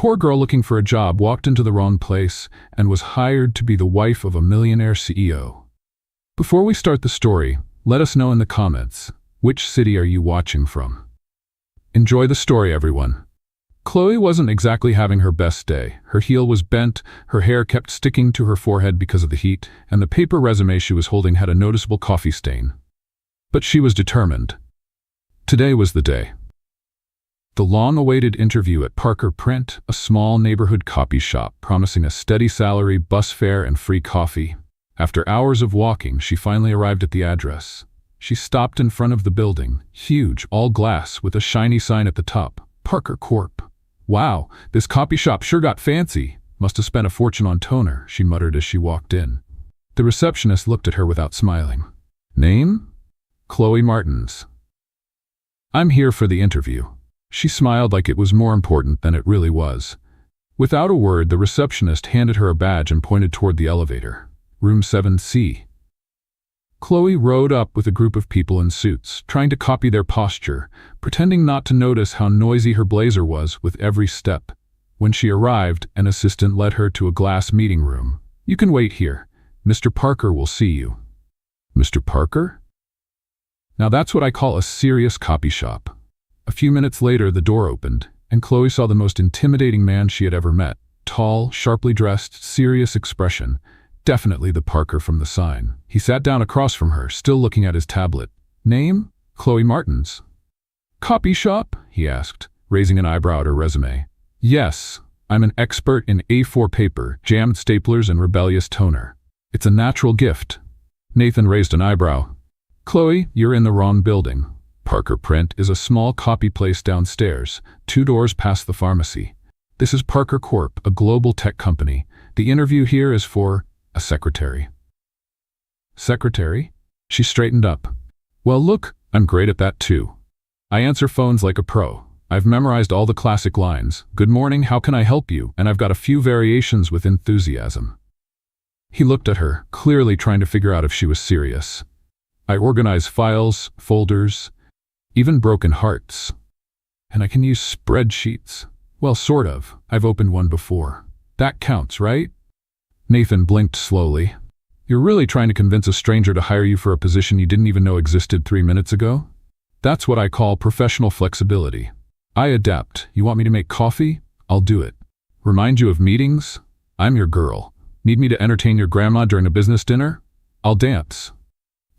poor girl looking for a job walked into the wrong place and was hired to be the wife of a millionaire CEO. Before we start the story, let us know in the comments, which city are you watching from? Enjoy the story, everyone. Chloe wasn't exactly having her best day. Her heel was bent, her hair kept sticking to her forehead because of the heat, and the paper resume she was holding had a noticeable coffee stain. But she was determined. Today was the day. The long-awaited interview at Parker Print, a small neighborhood copy shop promising a steady salary, bus fare, and free coffee. After hours of walking, she finally arrived at the address. She stopped in front of the building, huge, all glass, with a shiny sign at the top, Parker Corp. Wow, this copy shop sure got fancy. Must have spent a fortune on toner, she muttered as she walked in. The receptionist looked at her without smiling. Name? Chloe Martins. I'm here for the interview. She smiled like it was more important than it really was. Without a word, the receptionist handed her a badge and pointed toward the elevator. Room 7C. Chloe rode up with a group of people in suits, trying to copy their posture, pretending not to notice how noisy her blazer was with every step. When she arrived, an assistant led her to a glass meeting room. You can wait here. Mr. Parker will see you. Mr. Parker? Now that's what I call a serious copy shop. A few minutes later, the door opened, and Chloe saw the most intimidating man she had ever met. Tall, sharply dressed, serious expression. Definitely the Parker from the sign. He sat down across from her, still looking at his tablet. Name? Chloe Martins. Copy shop? He asked, raising an eyebrow at her resume. Yes, I'm an expert in A4 paper, jammed staplers, and rebellious toner. It's a natural gift. Nathan raised an eyebrow. Chloe, you're in the wrong building. Parker Print is a small copy place downstairs, 2 doors past the pharmacy. This is Parker Corp., a global tech company. The interview here is for a secretary. Secretary? She straightened up. Well, look, I'm great at that too. I answer phones like a pro. I've memorized all the classic lines. Good morning, how can I help you? And I've got a few variations with enthusiasm. He looked at her, clearly trying to figure out if she was serious. I organize files, folders, even broken hearts. And I can use spreadsheets. Well, sort of. I've opened one before. That counts, right? Nathan blinked slowly. You're really trying to convince a stranger to hire you for a position you didn't even know existed 3 minutes ago? That's what I call professional flexibility. I adapt. You want me to make coffee? I'll do it. Remind you of meetings? I'm your girl. Need me to entertain your grandma during a business dinner? I'll dance.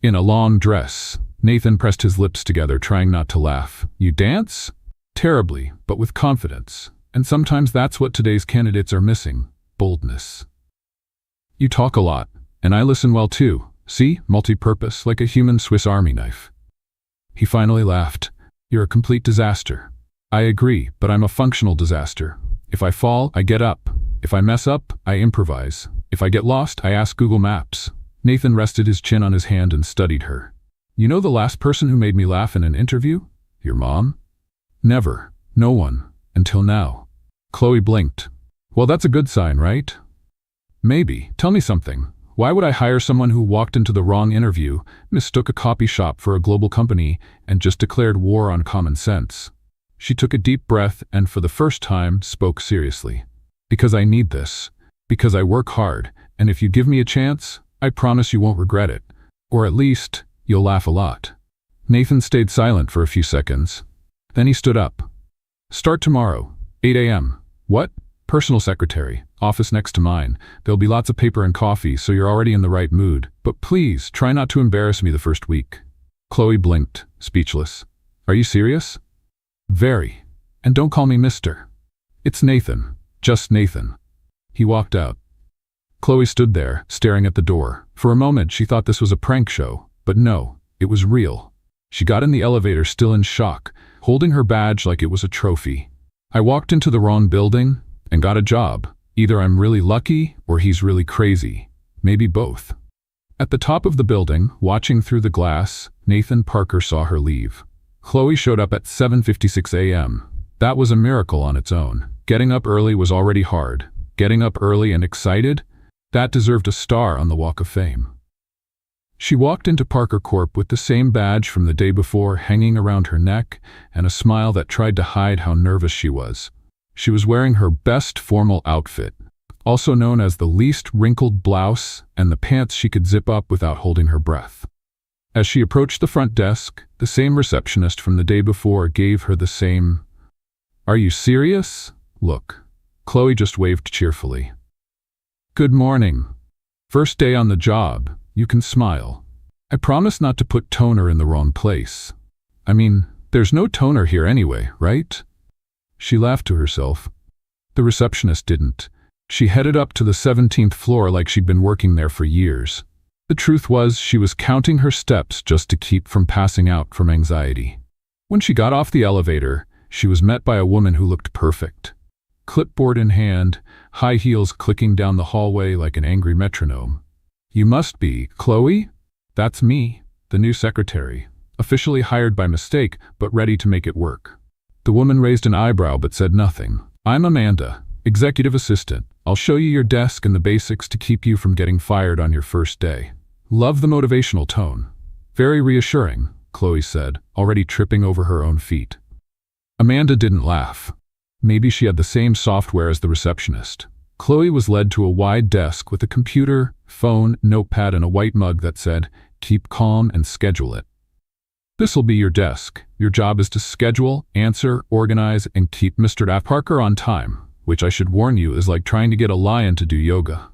In a long dress. Nathan pressed his lips together, trying not to laugh. You dance? Terribly, but with confidence. And sometimes that's what today's candidates are missing. Boldness. You talk a lot, and I listen well too. See? Multi-purpose, like a human Swiss Army knife. He finally laughed. You're a complete disaster. I agree, but I'm a functional disaster. If I fall, I get up. If I mess up, I improvise. If I get lost, I ask Google Maps. Nathan rested his chin on his hand and studied her. You know the last person who made me laugh in an interview? Your mom? Never. No one. Until now. Chloe blinked. Well, that's a good sign, right? Maybe. Tell me something. Why would I hire someone who walked into the wrong interview, mistook a copy shop for a global company, and just declared war on common sense? She took a deep breath and, for the first time, spoke seriously. Because I need this. Because I work hard, and if you give me a chance, I promise you won't regret it. Or at least, you'll laugh a lot. Nathan stayed silent for a few seconds. Then he stood up. Start tomorrow, 8 a.m. What? Personal secretary. Office next to mine. There'll be lots of paper and coffee, so you're already in the right mood. But please, try not to embarrass me the first week. Chloe blinked, speechless. Are you serious? Very. And don't call me Mr. It's Nathan. Just Nathan. He walked out. Chloe stood there, staring at the door. For a moment, she thought this was a prank show. But no, it was real. She got in the elevator still in shock, holding her badge like it was a trophy. I walked into the wrong building and got a job. Either I'm really lucky or he's really crazy. Maybe both. At the top of the building, watching through the glass, Nathan Parker saw her leave. Chloe showed up at 7:56 a.m. That was a miracle on its own. Getting up early was already hard. Getting up early and excited? That deserved a star on the Walk of Fame. She walked into Parker Corp with the same badge from the day before hanging around her neck and a smile that tried to hide how nervous she was. She was wearing her best formal outfit, also known as the least wrinkled blouse, and the pants she could zip up without holding her breath. As she approached the front desk, the same receptionist from the day before gave her the same, "Are you serious?" look. Chloe just waved cheerfully. "Good morning. First day on the job, you can smile. I promise not to put toner in the wrong place. I mean, there's no toner here anyway, right?" She laughed to herself. The receptionist didn't. She headed up to the 17th floor like she'd been working there for years. The truth was, she was counting her steps just to keep from passing out from anxiety. When she got off the elevator, she was met by a woman who looked perfect. Clipboard in hand, high heels clicking down the hallway like an angry metronome. "You must be Chloe?" "That's me, the new secretary, officially hired by mistake, but ready to make it work." The woman raised an eyebrow but said nothing. "I'm Amanda, executive assistant. I'll show you your desk and the basics to keep you from getting fired on your first day." "Love the motivational tone. Very reassuring," Chloe said, already tripping over her own feet. Amanda didn't laugh. Maybe she had the same software as the receptionist. Chloe was led to a wide desk with a computer, phone, notepad, and a white mug that said, "Keep calm and schedule it." "This'll be your desk. Your job is to schedule, answer, organize, and keep Mr. Parker on time, which I should warn you is like trying to get a lion to do yoga."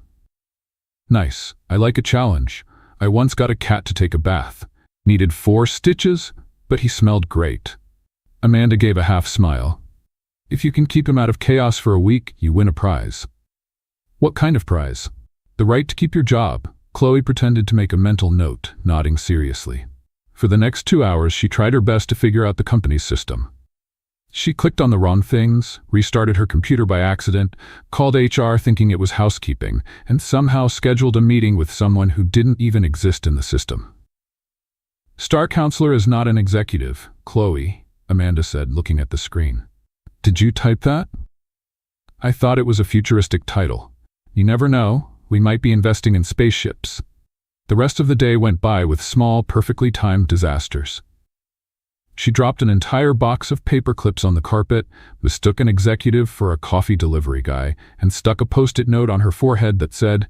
"Nice. I like a challenge. I once got a cat to take a bath. Needed 4 stitches, but he smelled great." Amanda gave a half smile. "If you can keep him out of chaos for a week, you win a prize." "What kind of prize?" "The right to keep your job." Chloe pretended to make a mental note, nodding seriously. For the next 2 hours, she tried her best to figure out the company's system. She clicked on the wrong things, restarted her computer by accident, called HR thinking it was housekeeping, and somehow scheduled a meeting with someone who didn't even exist in the system. "Star counselor is not an executive, Chloe," Amanda said, looking at the screen. "Did you type that?" "I thought it was a futuristic title. You never know, we might be investing in spaceships." The rest of the day went by with small, perfectly timed disasters. She dropped an entire box of paper clips on the carpet, mistook an executive for a coffee delivery guy, and stuck a post-it note on her forehead that said,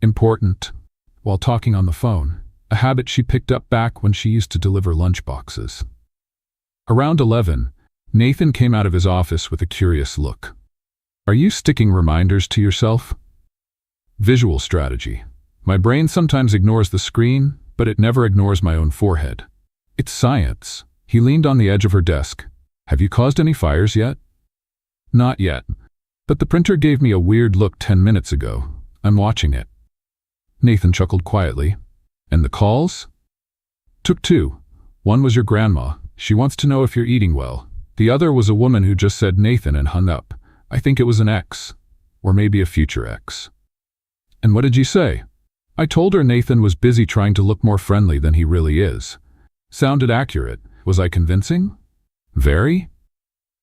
"Important," while talking on the phone, a habit she picked up back when she used to deliver lunch boxes. Around 11, Nathan came out of his office with a curious look. "Are you sticking reminders to yourself?" Visual strategy. My brain sometimes ignores the screen, but it never ignores my own forehead. It's science. He leaned on the edge of her desk. "Have you caused any fires yet?" "Not yet. But the printer gave me a weird look 10 minutes ago. I'm watching it." Nathan chuckled quietly. "And the calls?" "Took 2. One was your grandma. She wants to know if you're eating well. The other was a woman who just said Nathan and hung up. I think it was an ex. Or maybe a future ex." "And what did you say?" "I told her Nathan was busy trying to look more friendly than he really is." Sounded accurate. Was I convincing? "Very?"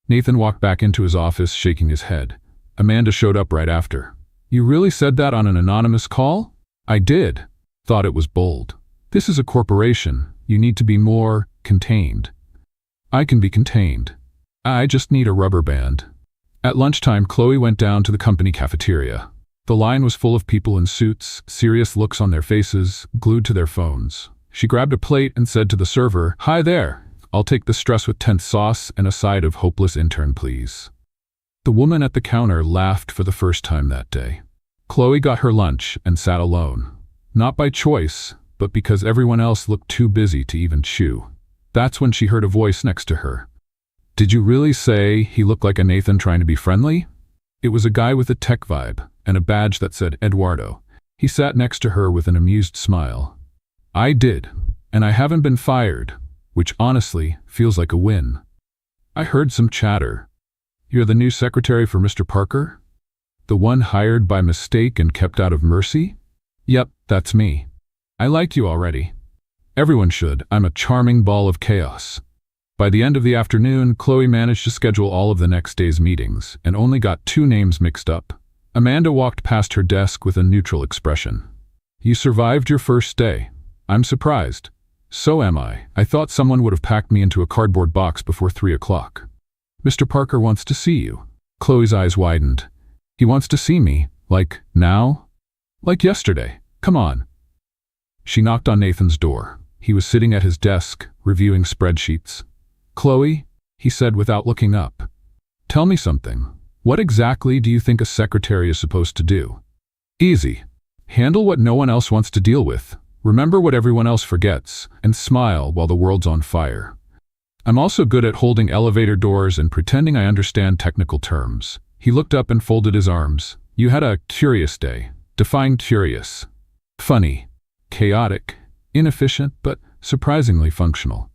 Nathan walked back into his office, shaking his head. Amanda showed up right after. "You really said that on an anonymous call?" "I did. Thought it was bold. This is a corporation. You need to be more contained." "I can be contained. I just need a rubber band." At lunchtime, Chloe went down to the company cafeteria. The line was full of people in suits, serious looks on their faces, glued to their phones. She grabbed a plate and said to the server, "Hi there. I'll take the stress with tense sauce and a side of hopeless intern, please." The woman at the counter laughed for the first time that day. Chloe got her lunch and sat alone. Not by choice, but because everyone else looked too busy to even chew. That's when she heard a voice next to her. "Did you really say he looked like a Nathan trying to be friendly?" It was a guy with a tech vibe and a badge that said Eduardo. He sat next to her with an amused smile. "I did, and I haven't been fired, which honestly feels like a win." "I heard some chatter. You're the new secretary for Mr. Parker? The one hired by mistake and kept out of mercy?" "Yep, that's me. I like you already." "Everyone should. I'm a charming ball of chaos." By the end of the afternoon, Chloe managed to schedule all of the next day's meetings and only got 2 names mixed up. Amanda walked past her desk with a neutral expression. "You survived your first day. I'm surprised." "So am I. I thought someone would have packed me into a cardboard box before 3 o'clock. Mr. Parker wants to see you." Chloe's eyes widened. He wants to see me. Like, now? Like yesterday. Come on. She knocked on Nathan's door. He was sitting at his desk, reviewing spreadsheets. Chloe, he said without looking up. Tell me something. What exactly do you think a secretary is supposed to do? Easy. Handle what no one else wants to deal with. Remember what everyone else forgets, and smile while the world's on fire. I'm also good at holding elevator doors and pretending I understand technical terms. He looked up and folded his arms. You had a curious day. Define curious. Funny. Chaotic. Inefficient, but surprisingly functional.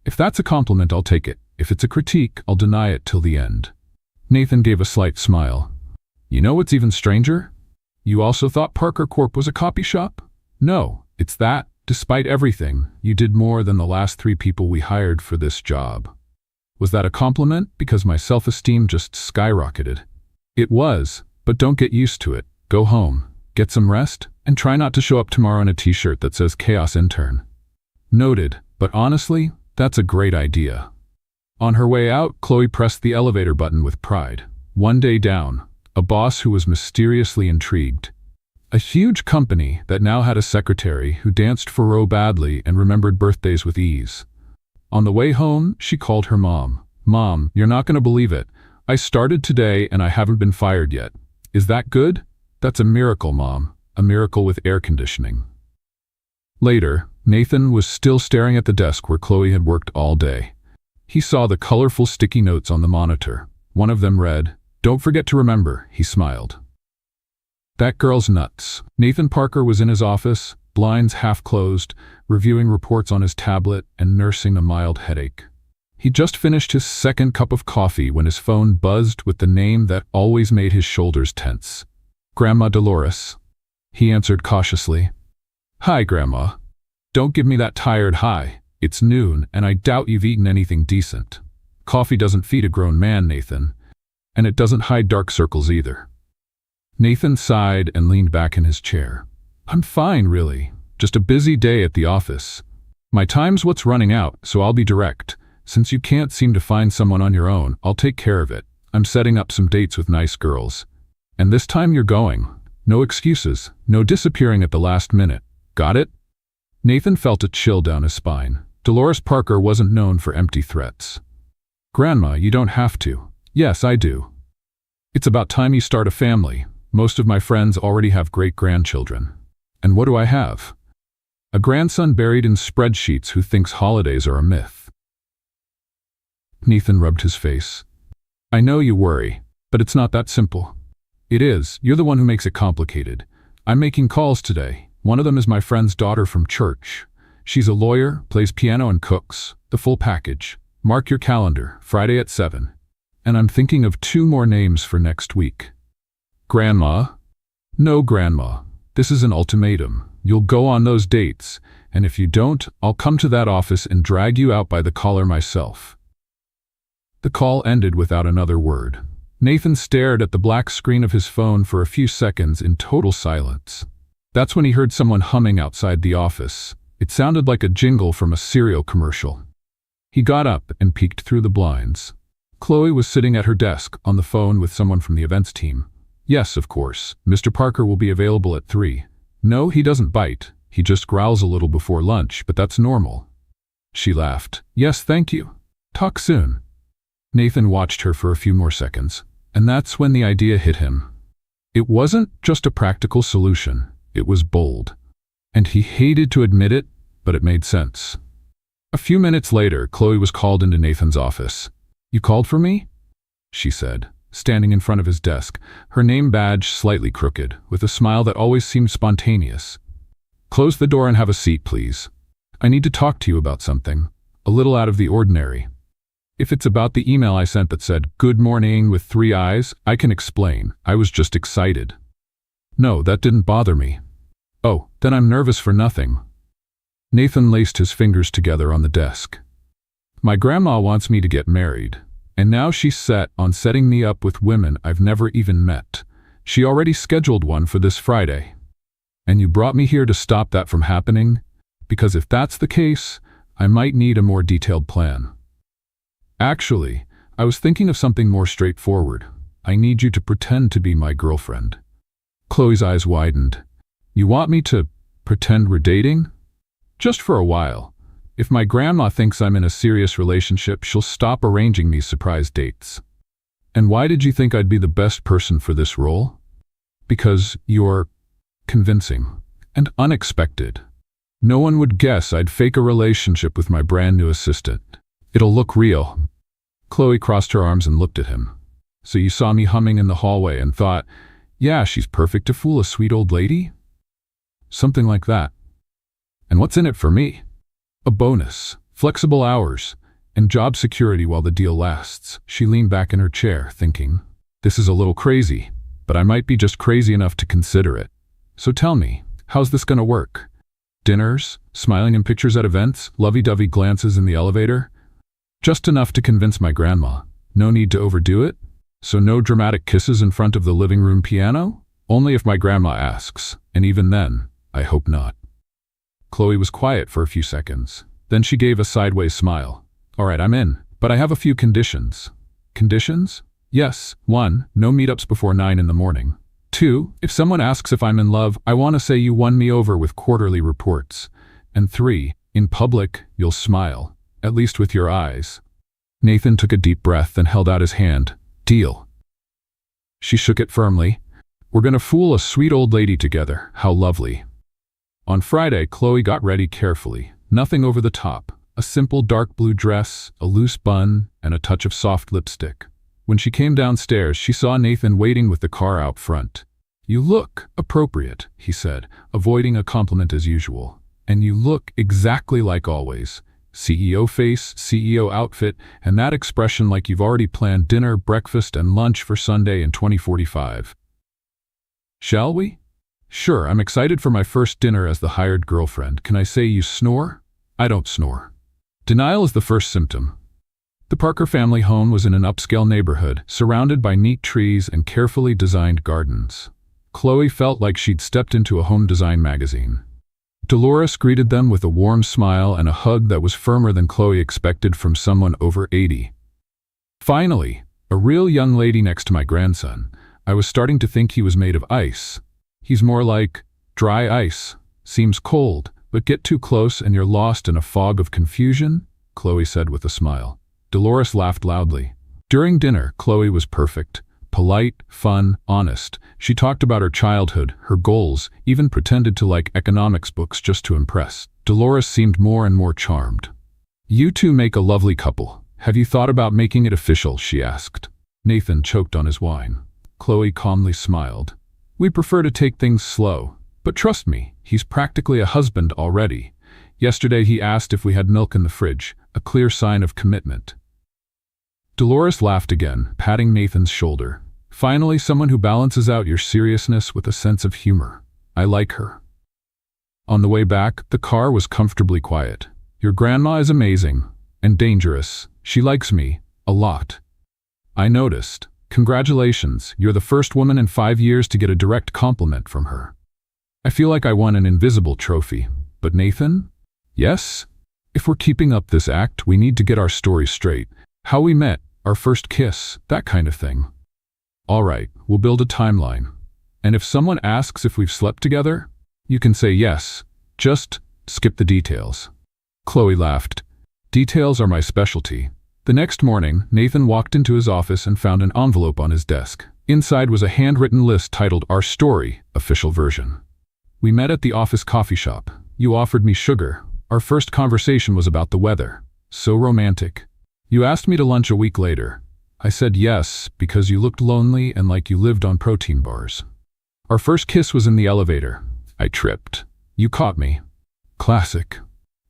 If that's a compliment, I'll take it. If it's a critique, I'll deny it till the end. Nathan gave a slight smile. You know what's even stranger? You also thought Parker Corp was a copy shop? No, it's that, despite everything, you did more than the last 3 people we hired for this job. Was that a compliment? Because my self-esteem just skyrocketed. It was, but don't get used to it. Go home, get some rest, and try not to show up tomorrow in a t-shirt that says Chaos Intern. Noted, but honestly, that's a great idea. On her way out, Chloe pressed the elevator button with pride. One day down, a boss who was mysteriously intrigued. A huge company that now had a secretary who danced for Roe badly and remembered birthdays with ease. On the way home, she called her mom. Mom, you're not going to believe it. I started today and I haven't been fired yet. Is that good? That's a miracle, Mom. A miracle with air conditioning. Later, Nathan was still staring at the desk where Chloe had worked all day. He saw the colorful sticky notes on the monitor. One of them read, "Don't forget to remember," he smiled. That girl's nuts. Nathan Parker was in his office, blinds half closed, reviewing reports on his tablet and nursing a mild headache. He just finished his second cup of coffee when his phone buzzed with the name that always made his shoulders tense. Grandma Dolores. He answered cautiously. Hi, Grandma. Don't give me that tired hi. It's noon, and I doubt you've eaten anything decent. Coffee doesn't feed a grown man, Nathan. And it doesn't hide dark circles either. Nathan sighed and leaned back in his chair. I'm fine, really. Just a busy day at the office. My time's what's running out, so I'll be direct. Since you can't seem to find someone on your own, I'll take care of it. I'm setting up some dates with nice girls. And this time you're going. No excuses, no disappearing at the last minute. Got it? Nathan felt a chill down his spine. Dolores Parker wasn't known for empty threats. Grandma, you don't have to. Yes, I do. It's about time you start a family. Most of my friends already have great-grandchildren. And what do I have? A grandson buried in spreadsheets who thinks holidays are a myth. Nathan rubbed his face. I know you worry, but it's not that simple. It is. You're the one who makes it complicated. I'm making calls today. One of them is my friend's daughter from church. She's a lawyer, plays piano and cooks. The full package. Mark your calendar, Friday at 7. And I'm thinking of 2 more names for next week. Grandma? No, Grandma. This is an ultimatum. You'll go on those dates, and if you don't, I'll come to that office and drag you out by the collar myself. The call ended without another word. Nathan stared at the black screen of his phone for a few seconds in total silence. That's when he heard someone humming outside the office. It sounded like a jingle from a cereal commercial. He got up and peeked through the blinds. Chloe was sitting at her desk on the phone with someone from the events team. Yes, of course. Mr. Parker will be available at 3. No, he doesn't bite. He just growls a little before lunch, but that's normal. She laughed. Yes, thank you. Talk soon. Nathan watched her for a few more seconds, and that's when the idea hit him. It wasn't just a practical solution. It was bold. And he hated to admit it, but it made sense. A few minutes later, Chloe was called into Nathan's office. You called for me? She said, standing in front of his desk, her name badge slightly crooked, with a smile that always seemed spontaneous. Close the door and have a seat, please. I need to talk to you about something, a little out of the ordinary. If it's about the email I sent that said, "Good morning" with 3 eyes, I can explain. I was just excited. No, that didn't bother me. Oh, then I'm nervous for nothing. Nathan laced his fingers together on the desk. My grandma wants me to get married, and now she's set on setting me up with women I've never even met. She already scheduled one for this Friday. And you brought me here to stop that from happening? Because if that's the case, I might need a more detailed plan. Actually, I was thinking of something more straightforward. I need you to pretend to be my girlfriend. Chloe's eyes widened. You want me to pretend we're dating? Just for a while. If my grandma thinks I'm in a serious relationship, she'll stop arranging these surprise dates. And why did you think I'd be the best person for this role? Because you're convincing and unexpected. No one would guess I'd fake a relationship with my brand new assistant. It'll look real. Chloe crossed her arms and looked at him. So you saw me humming in the hallway and thought, yeah, she's perfect to fool a sweet old lady? Something like that. And what's in it for me? A bonus, flexible hours, and job security while the deal lasts. She leaned back in her chair, thinking, this is a little crazy, but I might be just crazy enough to consider it. So tell me, how's this gonna work? Dinners, smiling in pictures at events, lovey-dovey glances in the elevator? Just enough to convince my grandma. No need to overdo it? So no dramatic kisses in front of the living room piano? Only if my grandma asks, and even then, I hope not. Chloe was quiet for a few seconds. Then she gave a sideways smile. All right, I'm in, but I have a few conditions. Conditions? Yes. 1. No meetups before 9 in the morning. 2. If someone asks if I'm in love, I want to say you won me over with quarterly reports. And 3. In public, you'll smile, at least with your eyes. Nathan took a deep breath and held out his hand. Deal. She shook it firmly. We're gonna fool a sweet old lady together. How lovely. On Friday, Chloe got ready carefully. Nothing over the top. A simple dark blue dress, a loose bun, and a touch of soft lipstick. When she came downstairs, she saw Nathan waiting with the car out front. You look appropriate, he said, avoiding a compliment as usual. And you look exactly like always. CEO face, CEO outfit, and that expression like you've already planned dinner, breakfast, and lunch for Sunday in 2045. Shall we? Sure, I'm excited for my first dinner as the hired girlfriend. Can I say you snore? I don't snore. Denial is the first symptom. The Parker family home was in an upscale neighborhood, surrounded by neat trees and carefully designed gardens. Chloe felt like she'd stepped into a home design magazine. Dolores greeted them with a warm smile and a hug that was firmer than Chloe expected from someone over 80. Finally, a real young lady next to my grandson. I was starting to think he was made of ice. He's more like dry ice. Seems cold, but get too close and you're lost in a fog of confusion, Chloe said with a smile. Dolores laughed loudly. During dinner, Chloe was perfect. Polite, fun, honest. She talked about her childhood, her goals, even pretended to like economics books just to impress. Dolores seemed more and more charmed. You two make a lovely couple. Have you thought about making it official? She asked. Nathan choked on his wine. Chloe calmly smiled. We prefer to take things slow. But trust me, he's practically a husband already. Yesterday he asked if we had milk in the fridge, a clear sign of commitment. Dolores laughed again, patting Nathan's shoulder. Finally, someone who balances out your seriousness with a sense of humor. I like her. On the way back, the car was comfortably quiet. Your grandma is amazing and dangerous. She likes me a lot. I noticed. Congratulations, you're the first woman in 5 years to get a direct compliment from her. I feel like I won an invisible trophy. But Nathan? Yes? If we're keeping up this act, we need to get our story straight. How we met, our first kiss, that kind of thing. All right, we'll build a timeline. And if someone asks if we've slept together, you can say yes. Just skip the details. Chloe laughed. Details are my specialty. The next morning, Nathan walked into his office and found an envelope on his desk. Inside was a handwritten list titled Our Story, Official Version. We met at the office coffee shop. You offered me sugar. Our first conversation was about the weather. So romantic. You asked me to lunch a week later. I said yes, because you looked lonely and like you lived on protein bars. Our first kiss was in the elevator. I tripped. You caught me. Classic.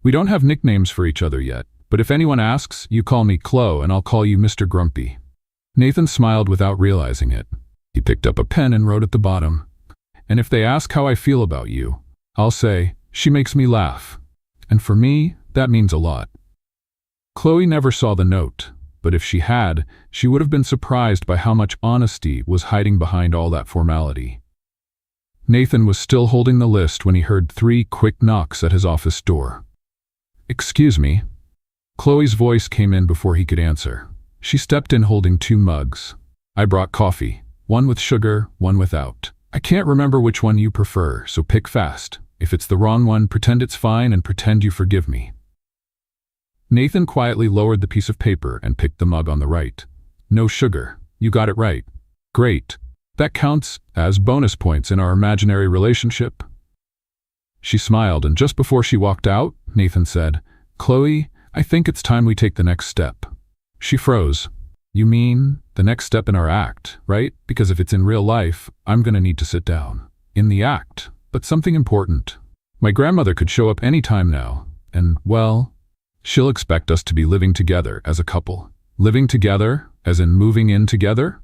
We don't have nicknames for each other yet, but if anyone asks, you call me Chloe and I'll call you Mr. Grumpy. Nathan smiled without realizing it. He picked up a pen and wrote at the bottom. And if they ask how I feel about you, I'll say, she makes me laugh. And for me, that means a lot. Chloe never saw the note, but if she had, she would have been surprised by how much honesty was hiding behind all that formality. Nathan was still holding the list when he heard 3 quick knocks at his office door. Excuse me. Chloe's voice came in before he could answer. She stepped in holding 2 mugs. I brought coffee. One with sugar, one without. I can't remember which one you prefer, so pick fast. If it's the wrong one, pretend it's fine and pretend you forgive me. Nathan quietly lowered the piece of paper and picked the mug on the right. No sugar. You got it right. Great. That counts as bonus points in our imaginary relationship. She smiled, and just before she walked out, Nathan said, "Chloe, I think it's time we take the next step." She froze. "You mean the next step in our act, right? Because if it's in real life, I'm gonna need to sit down." "In the act, but something important. My grandmother could show up any time now, and, well, she'll expect us to be living together as a couple." "Living together, as in moving in together?"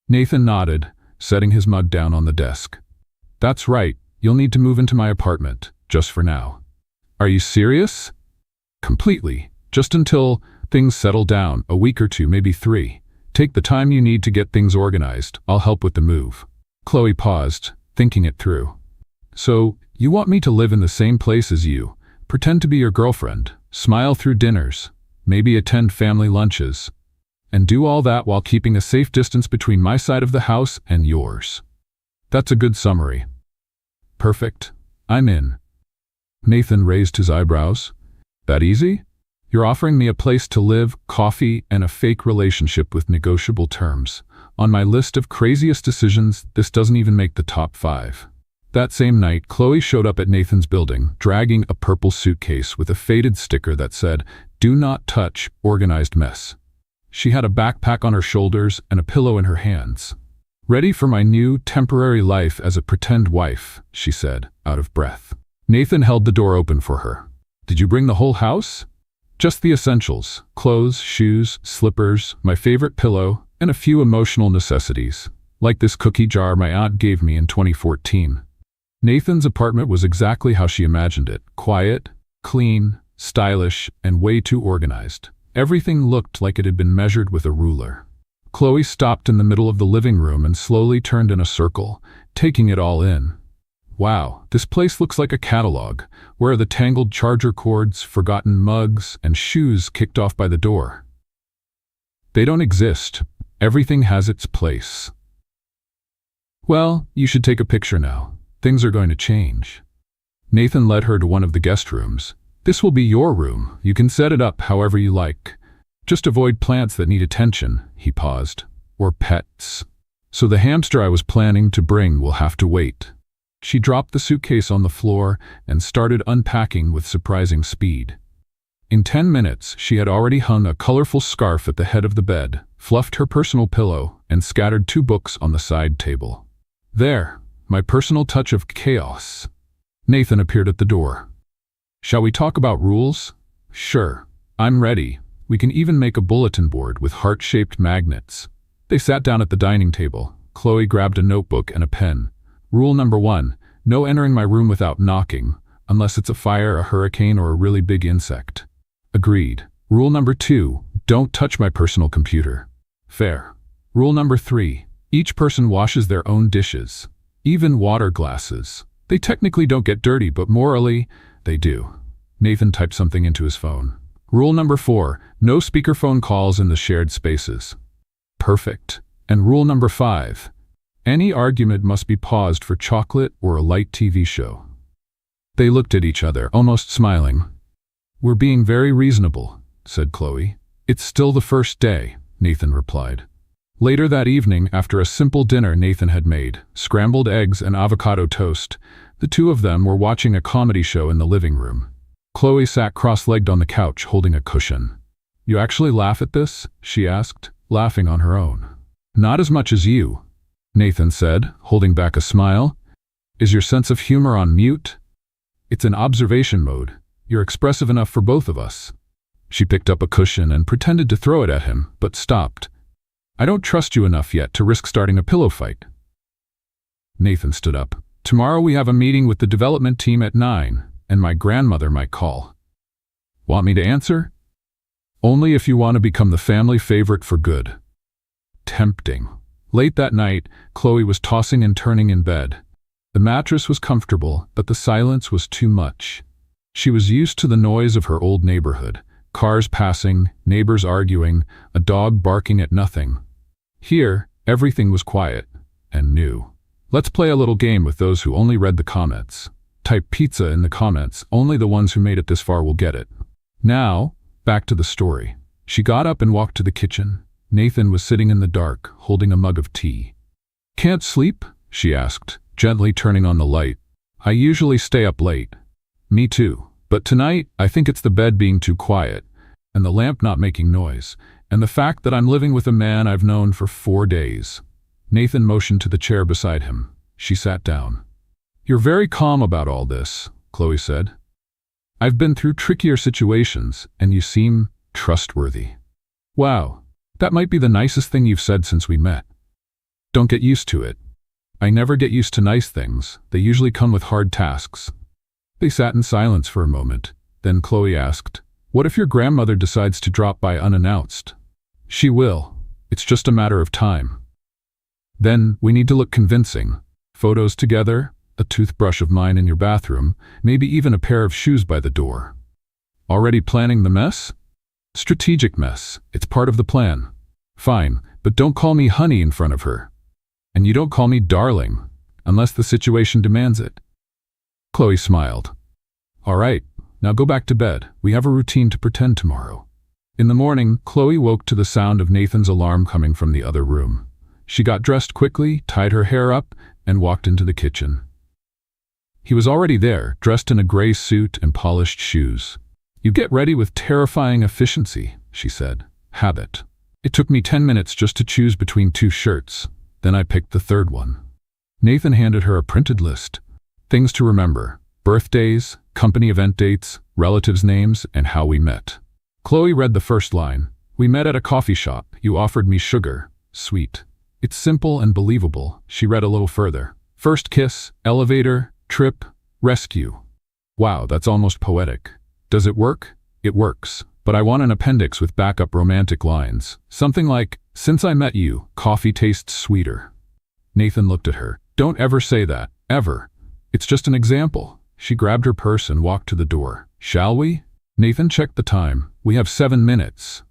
Nathan nodded, setting his mug down on the desk. "That's right. You'll need to move into my apartment, just for now." "Are you serious?" "Completely. Just until things settle down, a week or two, maybe 3. Take the time you need to get things organized. I'll help with the move." Chloe paused, thinking it through. "So, you want me to live in the same place as you, pretend to be your girlfriend, smile through dinners, maybe attend family lunches, and do all that while keeping a safe distance between my side of the house and yours. That's a good summary." "Perfect. I'm in." Nathan raised his eyebrows. "That easy? You're offering me a place to live, coffee, and a fake relationship with negotiable terms. On my list of craziest decisions, this doesn't even make the top 5. That same night, Chloe showed up at Nathan's building, dragging a purple suitcase with a faded sticker that said, "Do not touch, organized mess." She had a backpack on her shoulders and a pillow in her hands. "Ready for my new, temporary life as a pretend wife," she said, out of breath. Nathan held the door open for her. "Did you bring the whole house?" "Just the essentials. Clothes, shoes, slippers, my favorite pillow, and a few emotional necessities, like this cookie jar my aunt gave me in 2014. Nathan's apartment was exactly how she imagined it. Quiet, clean, stylish, and way too organized. Everything looked like it had been measured with a ruler. Chloe stopped in the middle of the living room and slowly turned in a circle, taking it all in. "Wow, this place looks like a catalog. Where are the tangled charger cords, forgotten mugs, and shoes kicked off by the door?" "They don't exist. Everything has its place." "Well, you should take a picture now. Things are going to change." Nathan led her to one of the guest rooms. "This will be your room. You can set it up however you like. Just avoid plants that need attention," he paused. "Or pets. So the hamster I was planning to bring will have to wait." She dropped the suitcase on the floor and started unpacking with surprising speed. In 10 minutes, she had already hung a colorful scarf at the head of the bed, fluffed her personal pillow, and scattered 2 books on the side table. "There, my personal touch of chaos." Nathan appeared at the door. "Shall we talk about rules?" "Sure. I'm ready. We can even make a bulletin board with heart-shaped magnets." They sat down at the dining table. Chloe grabbed a notebook and a pen. "Rule number 1, no entering my room without knocking, unless it's a fire, a hurricane, or a really big insect." "Agreed." "Rule number 2, don't touch my personal computer." "Fair." "Rule number 3, each person washes their own dishes, even water glasses. They technically don't get dirty, but morally, they do." Nathan typed something into his phone. "Rule number 4, no speakerphone calls in the shared spaces." "Perfect." "And rule number 5, any argument must be paused for chocolate or a light TV show." They looked at each other, almost smiling. "We're being very reasonable," said Chloe. "It's still the first day," Nathan replied. Later that evening, after a simple dinner Nathan had made, scrambled eggs and avocado toast, the two of them were watching a comedy show in the living room. Chloe sat cross-legged on the couch, holding a cushion. "You actually laugh at this?" she asked, laughing on her own. "Not as much as you," Nathan said, holding back a smile. "Is your sense of humor on mute?" "It's in observation mode. You're expressive enough for both of us." She picked up a cushion and pretended to throw it at him, but stopped. "I don't trust you enough yet to risk starting a pillow fight." Nathan stood up. "Tomorrow we have a meeting with the development team at 9, and my grandmother might call." "Want me to answer?" "Only if you want to become the family favorite for good." Tempting. Late that night, Chloe was tossing and turning in bed. The mattress was comfortable, but the silence was too much. She was used to the noise of her old neighborhood. Cars passing, neighbors arguing, a dog barking at nothing. Here, Everything was quiet and new. Let's play a little game with those who only read the comments. Type pizza in the comments. Only the ones who made it this far will get it. Now, back to the story. She got up and walked to the kitchen. Nathan was sitting in the dark, holding a mug of tea. "Can't sleep?" she asked, gently turning on the light. "I usually stay up late." "Me too. But tonight, I think it's the bed being too quiet, and the lamp not making noise, and the fact that I'm living with a man I've known for 4 days. Nathan motioned to the chair beside him. She sat down. "You're very calm about all this," Chloe said. "I've been through trickier situations, and you seem trustworthy." "Wow, that might be the nicest thing you've said since we met." "Don't get used to it." "I never get used to nice things. They usually come with hard tasks." They sat in silence for a moment. Then Chloe asked, "What if your grandmother decides to drop by unannounced?" "She will. It's just a matter of time. Then we need to look convincing. Photos together, a toothbrush of mine in your bathroom, maybe even a pair of shoes by the door." "Already planning the mess?" "Strategic mess. It's part of the plan." "Fine, but don't call me honey in front of her. And you don't call me darling, unless the situation demands it." Chloe smiled. "All right, now go back to bed. We have a routine to pretend tomorrow." In the morning, Chloe woke to the sound of Nathan's alarm coming from the other room. She got dressed quickly, tied her hair up, and walked into the kitchen. He was already there, dressed in a gray suit and polished shoes. "You get ready with terrifying efficiency," she said. "Habit. It took me 10 minutes just to choose between 2 shirts. Then I picked the third one." Nathan handed her a printed list. Things to remember: birthdays, company event dates, relatives' names, and how we met. Chloe read the first line. "We met at a coffee shop. You offered me sugar. Sweet." It's simple and believable. She read a little further. "First kiss, elevator, trip, rescue." Wow, that's almost poetic. Does it work? It works. But I want an appendix with backup romantic lines. Something like, "Since I met you, coffee tastes sweeter." Nathan looked at her. "Don't ever say that. Ever. It's just an example." She grabbed her purse and walked to the door. "Shall we?" Nathan checked the time. "We have 7 minutes."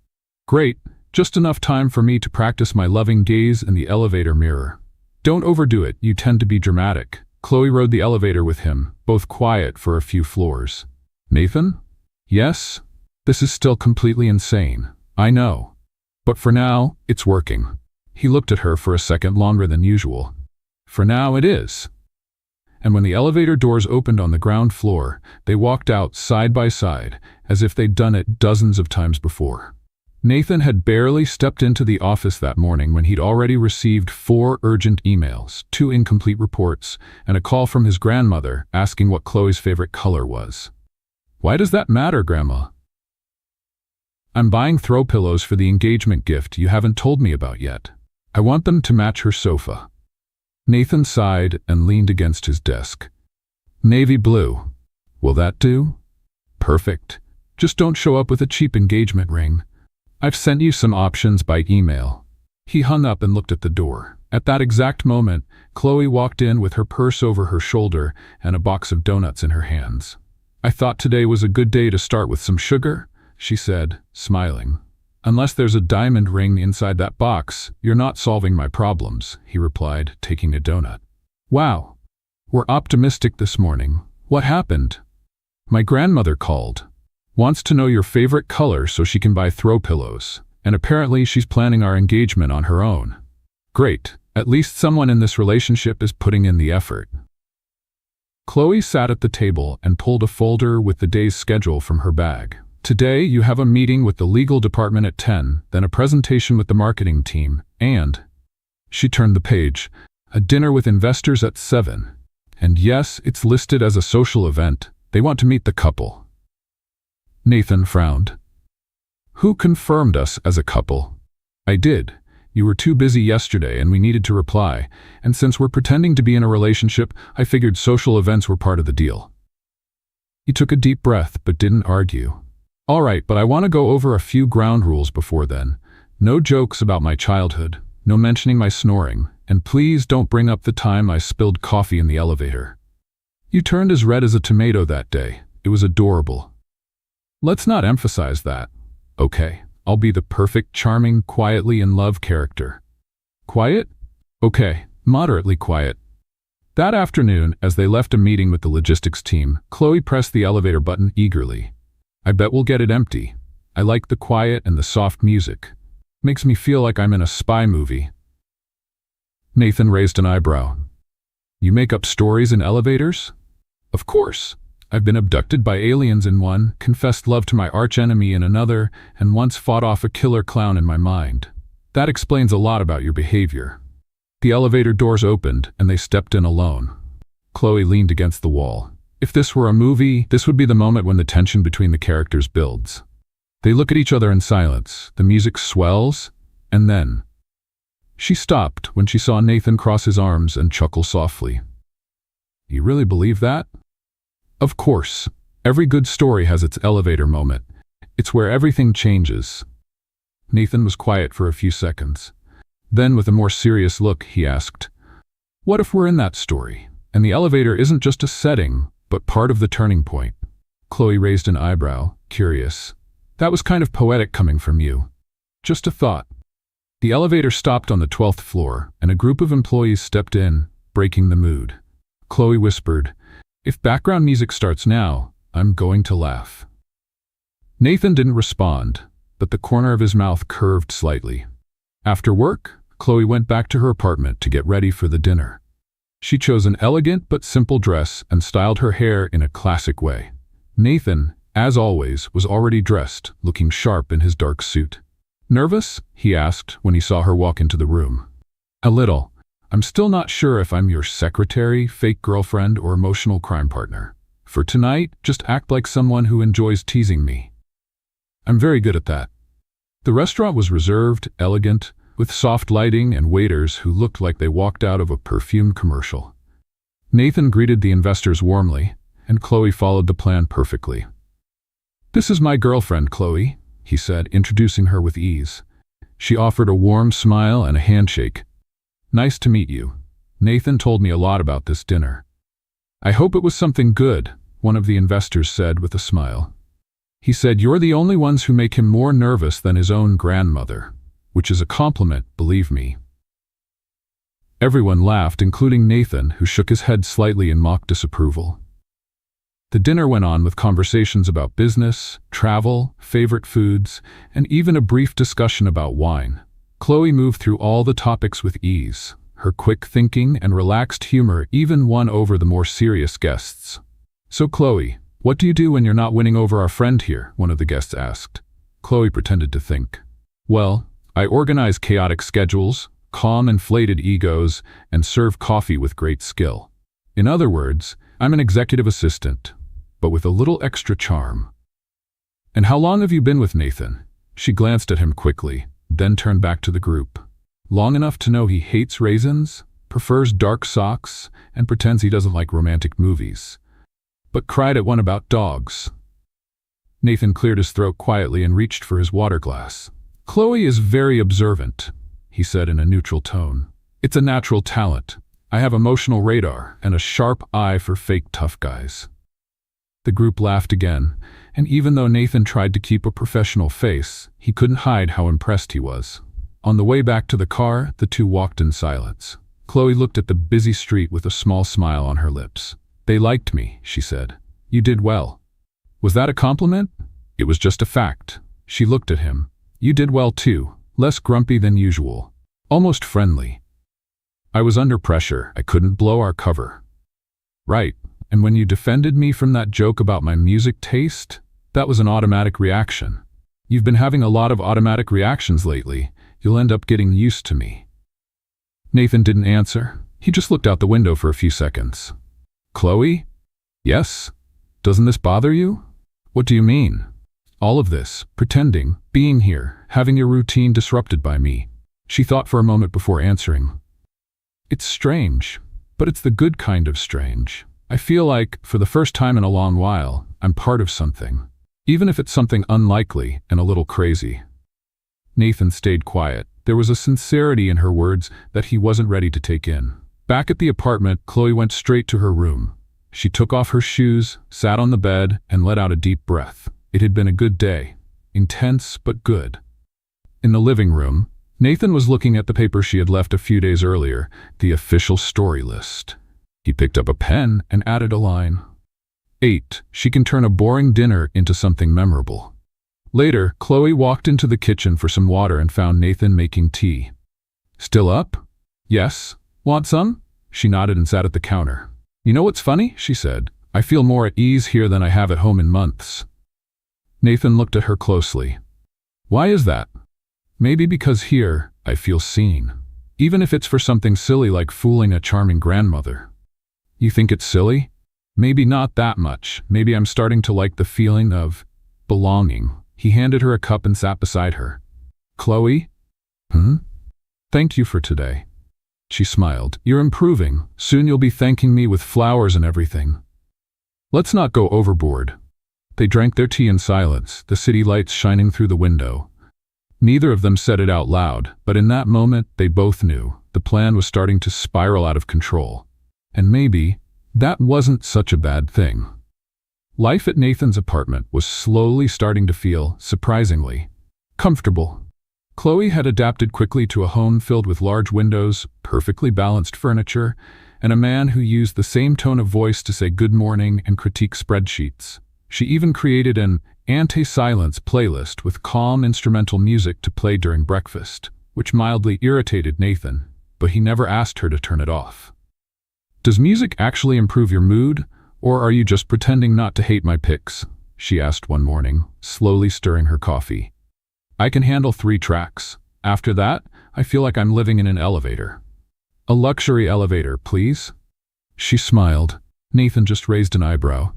"Great. Just enough time for me to practice my loving gaze in the elevator mirror." "Don't overdo it. You tend to be dramatic." Chloe rode the elevator with him, both quiet for a few floors. "Nathan?" "Yes? This is still completely insane. I know. But for now, it's working." He looked at her for a second longer than usual. "For now it is." And when the elevator doors opened on the ground floor, they walked out side by side, as if they'd done it dozens of times before. Nathan had barely stepped into the office that morning when he'd already received 4 urgent emails, 2 incomplete reports, and a call from his grandmother asking what Chloe's favorite color was. "Why does that matter, Grandma?" "I'm buying throw pillows for the engagement gift you haven't told me about yet. I want them to match her sofa." Nathan sighed and leaned against his desk. "Navy blue. Will that do?" "Perfect. Just don't show up with a cheap engagement ring. I've sent you some options by email." He hung up and looked at the door. At that exact moment, Chloe walked in with her purse over her shoulder and a box of donuts in her hands. "I thought today was a good day to start with some sugar," she said, smiling. "Unless there's a diamond ring inside that box, you're not solving my problems," he replied, taking a donut. "Wow. We're optimistic this morning. What happened?" "My grandmother called. Wants to know your favorite color so she can buy throw pillows. And apparently she's planning our engagement on her own." "Great. At least someone in this relationship is putting in the effort." Chloe sat at the table and pulled a folder with the day's schedule from her bag. "Today you have a meeting with the legal department at 10, then a presentation with the marketing team, and," she turned the page, "a dinner with investors at 7. And yes, it's listed as a social event. They want to meet the couple." Nathan frowned. "Who confirmed us as a couple?" "I did. You were too busy yesterday and we needed to reply, and since we're pretending to be in a relationship, I figured social events were part of the deal." He took a deep breath but didn't argue. "All right, but I want to go over a few ground rules before then. No jokes about my childhood, no mentioning my snoring, and please don't bring up the time I spilled coffee in the elevator. You turned as red as a tomato that day. It was adorable." "Let's not emphasize that." "Okay, I'll be the perfect, charming, quietly in love character." Quiet? Okay, moderately quiet. That afternoon, as they left a meeting with the logistics team, Chloe pressed the elevator button eagerly. I bet we'll get it empty. I like the quiet and the soft music. Makes me feel like I'm in a spy movie. Nathan raised an eyebrow. You make up stories in elevators? Of course. I've been abducted by aliens in one, confessed love to my archenemy in another, and once fought off a killer clown in my mind. That explains a lot about your behavior. The elevator doors opened, and they stepped in alone. Chloe leaned against the wall. If this were a movie, this would be the moment when the tension between the characters builds. They look at each other in silence, the music swells, and then she stopped when she saw Nathan cross his arms and chuckle softly. You really believe that? Of course. Every good story has its elevator moment. It's where everything changes. Nathan was quiet for a few seconds. Then, with a more serious look, he asked, what if we're in that story, and the elevator isn't just a setting, but part of the turning point? Chloe raised an eyebrow, curious. That was kind of poetic coming from you. Just a thought. The elevator stopped on the 12th floor, and a group of employees stepped in, breaking the mood. Chloe whispered, if background music starts now, I'm going to laugh. Nathan didn't respond, but the corner of his mouth curved slightly. After work, Chloe went back to her apartment to get ready for the dinner. She chose an elegant but simple dress and styled her hair in a classic way. Nathan, as always, was already dressed, looking sharp in his dark suit. Nervous? He asked when he saw her walk into the room. A little. I'm still not sure if I'm your secretary, fake girlfriend, or emotional crime partner. For tonight, just act like someone who enjoys teasing me. I'm very good at that. The restaurant was reserved, elegant, with soft lighting and waiters who looked like they walked out of a perfume commercial. Nathan greeted the investors warmly, and Chloe followed the plan perfectly. This is my girlfriend, Chloe, he said, introducing her with ease. She offered a warm smile and a handshake. Nice to meet you. Nathan told me a lot about this dinner. I hope it was something good, one of the investors said with a smile. He said, you're the only ones who make him more nervous than his own grandmother, which is a compliment, believe me. Everyone laughed, including Nathan, who shook his head slightly in mock disapproval. The dinner went on with conversations about business, travel, favorite foods, and even a brief discussion about wine. Chloe moved through all the topics with ease. Her quick thinking and relaxed humor even won over the more serious guests. So Chloe, what do you do when you're not winning over our friend here? One of the guests asked. Chloe pretended to think. Well, I organize chaotic schedules, calm inflated egos, and serve coffee with great skill. In other words, I'm an executive assistant, but with a little extra charm. And how long have you been with Nathan? She glanced at him quickly, then turned back to the group. Long enough to know he hates raisins, prefers dark socks, and pretends he doesn't like romantic movies. But cried at one about dogs. Nathan cleared his throat quietly and reached for his water glass. Chloe is very observant, he said in a neutral tone. It's a natural talent. I have emotional radar and a sharp eye for fake tough guys. The group laughed again, and even though Nathan tried to keep a professional face, he couldn't hide how impressed he was. On the way back to the car, the two walked in silence. Chloe looked at the busy street with a small smile on her lips. They liked me, she said. You did well. Was that a compliment? It was just a fact. She looked at him. You did well too, less grumpy than usual. Almost friendly. I was under pressure. I couldn't blow our cover. Right. And when you defended me from that joke about my music taste, that was an automatic reaction. You've been having a lot of automatic reactions lately. You'll end up getting used to me. Nathan didn't answer. He just looked out the window for a few seconds. Chloe? Yes? Doesn't this bother you? What do you mean? All of this, pretending, being here, having your routine disrupted by me. She thought for a moment before answering. It's strange, but it's the good kind of strange. I feel like, for the first time in a long while, I'm part of something. Even if it's something unlikely and a little crazy. Nathan stayed quiet. There was a sincerity in her words that he wasn't ready to take in. Back at the apartment, Chloe went straight to her room. She took off her shoes, sat on the bed, and let out a deep breath. It had been a good day. Intense, but good. In the living room, Nathan was looking at the paper she had left a few days earlier, the official story list. He picked up a pen and added a line. 8. She can turn a boring dinner into something memorable. Later, Chloe walked into the kitchen for some water and found Nathan making tea. Still up? Yes. Want some? She nodded and sat at the counter. You know what's funny? She said. I feel more at ease here than I have at home in months. Nathan looked at her closely. Why is that? Maybe because here, I feel seen. Even if it's for something silly like fooling a charming grandmother. You think it's silly? Maybe not that much. Maybe I'm starting to like the feeling of belonging. He handed her a cup and sat beside her. Chloe? Thank you for today. She smiled. You're improving. Soon you'll be thanking me with flowers and everything. Let's not go overboard. They drank their tea in silence, the city lights shining through the window. Neither of them said it out loud, but in that moment they both knew the plan was starting to spiral out of control. And maybe that wasn't such a bad thing. Life at Nathan's apartment was slowly starting to feel, surprisingly, comfortable. Chloe had adapted quickly to a home filled with large windows, perfectly balanced furniture, and a man who used the same tone of voice to say good morning and critique spreadsheets. She even created an anti-silence playlist with calm instrumental music to play during breakfast, which mildly irritated Nathan, but he never asked her to turn it off. Does music actually improve your mood? Or are you just pretending not to hate my picks? She asked one morning, slowly stirring her coffee. I can handle 3 tracks. After that, I feel like I'm living in an elevator. A luxury elevator, please? She smiled. Nathan just raised an eyebrow.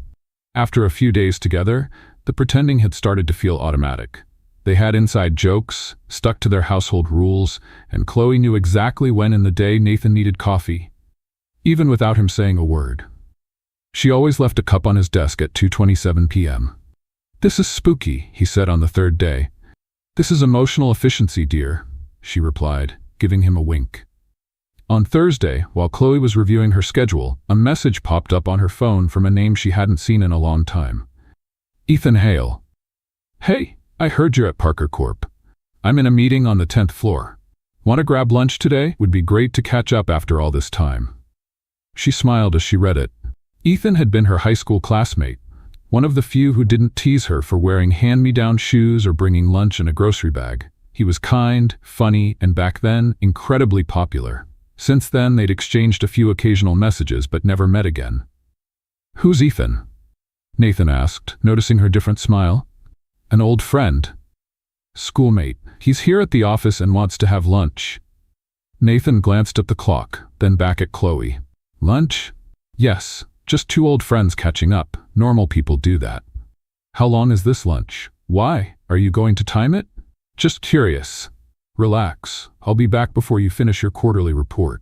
After a few days together, the pretending had started to feel automatic. They had inside jokes, stuck to their household rules, and Chloe knew exactly when in the day Nathan needed coffee, even without him saying a word. She always left a cup on his desk at 2:27 p.m. This is spooky, he said on the 3rd day. This is emotional efficiency, dear, she replied, giving him a wink. On Thursday, while Chloe was reviewing her schedule, a message popped up on her phone from a name she hadn't seen in a long time. Ethan Hale. Hey, I heard you're at Parker Corp. I'm in a meeting on the 10th floor. Want to grab lunch today? Would be great to catch up after all this time. She smiled as she read it. Ethan had been her high school classmate, one of the few who didn't tease her for wearing hand-me-down shoes or bringing lunch in a grocery bag. He was kind, funny, and back then, incredibly popular. Since then, they'd exchanged a few occasional messages but never met again. Who's Ethan? Nathan asked, noticing her different smile. An old friend. Schoolmate. He's here at the office and wants to have lunch. Nathan glanced at the clock, then back at Chloe. Lunch? Yes. Just 2 old friends catching up. Normal people do that. How long is this lunch? Why? Are you going to time it? Just curious. Relax. I'll be back before you finish your quarterly report.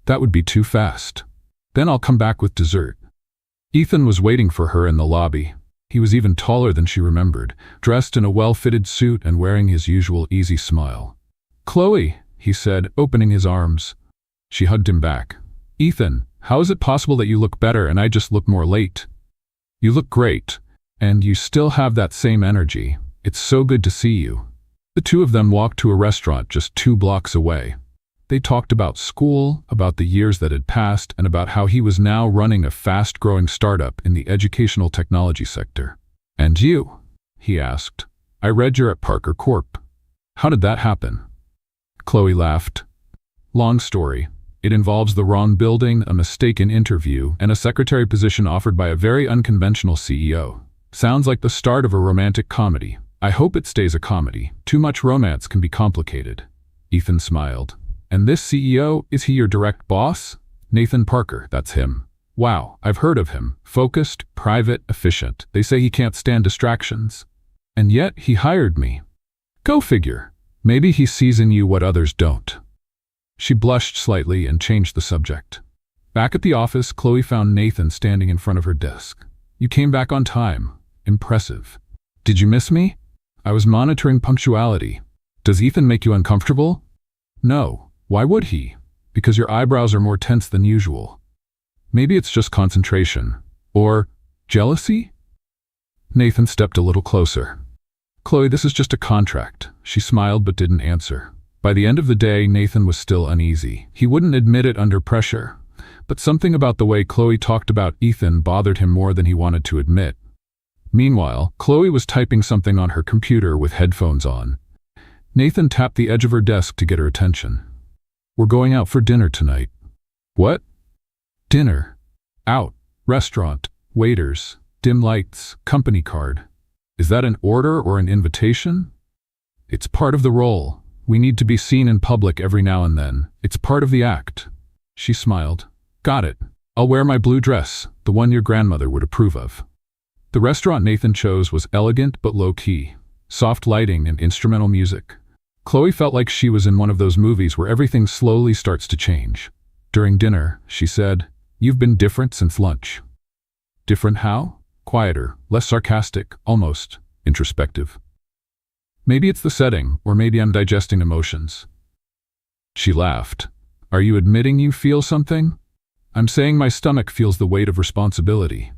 That would be too fast. Then I'll come back with dessert. Ethan was waiting for her in the lobby. He was even taller than she remembered, dressed in a well-fitted suit and wearing his usual easy smile. Chloe, he said, opening his arms. She hugged him back. Ethan, how is it possible that you look better and I just look more late? You look great, and you still have that same energy. It's so good to see you. The 2 of them walked to a restaurant just 2 blocks away. They talked about school, about the years that had passed, and about how he was now running a fast-growing startup in the educational technology sector. And you? He asked. I read you're at Parker Corp. How did that happen? Chloe laughed. Long story. It involves the wrong building, a mistaken interview, and a secretary position offered by a very unconventional CEO. Sounds like the start of a romantic comedy. I hope it stays a comedy. Too much romance can be complicated. Ethan smiled. And this CEO, is he your direct boss? Nathan Parker, that's him. Wow, I've heard of him. Focused, private, efficient. They say he can't stand distractions. And yet, he hired me. Go figure. Maybe he sees in you what others don't. She blushed slightly and changed the subject. Back at the office, Chloe found Nathan standing in front of her desk. You came back on time. Impressive. Did you miss me? I was monitoring punctuality. Does Ethan make you uncomfortable? No. Why would he? Because your eyebrows are more tense than usual. Maybe it's just concentration. Or jealousy? Nathan stepped a little closer. Chloe, this is just a contract. She smiled but didn't answer. By the end of the day, Nathan was still uneasy. He wouldn't admit it under pressure, but something about the way Chloe talked about Ethan bothered him more than he wanted to admit. Meanwhile, Chloe was typing something on her computer with headphones on. Nathan tapped the edge of her desk to get her attention. "We're going out for dinner tonight." "What?" "Dinner. Out. Restaurant. Waiters. Dim lights. Company card." "Is that an order or an invitation?" "It's part of the role. We need to be seen in public every now and then. It's part of the act." She smiled. "Got it. I'll wear my blue dress, the one your grandmother would approve of." The restaurant Nathan chose was elegant but low-key. Soft lighting and instrumental music. Chloe felt like she was in one of those movies where everything slowly starts to change. During dinner, she said, "You've been different since lunch." "Different how?" "Quieter, less sarcastic, almost introspective." "Maybe it's the setting, or maybe I'm digesting emotions." She laughed. "Are you admitting you feel something?" "I'm saying my stomach feels the weight of responsibility."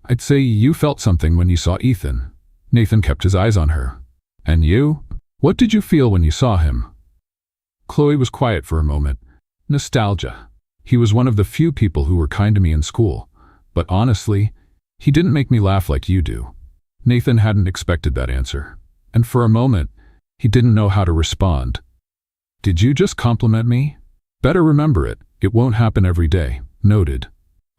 "I'd say you felt something when you saw Ethan." Nathan kept his eyes on her. "And you? What did you feel when you saw him?" Chloe was quiet for a moment. "Nostalgia. He was one of the few people who were kind to me in school. But honestly, he didn't make me laugh like you do." Nathan hadn't expected that answer. And for a moment, he didn't know how to respond. "Did you just compliment me?" "Better remember it. It won't happen every day." Noted.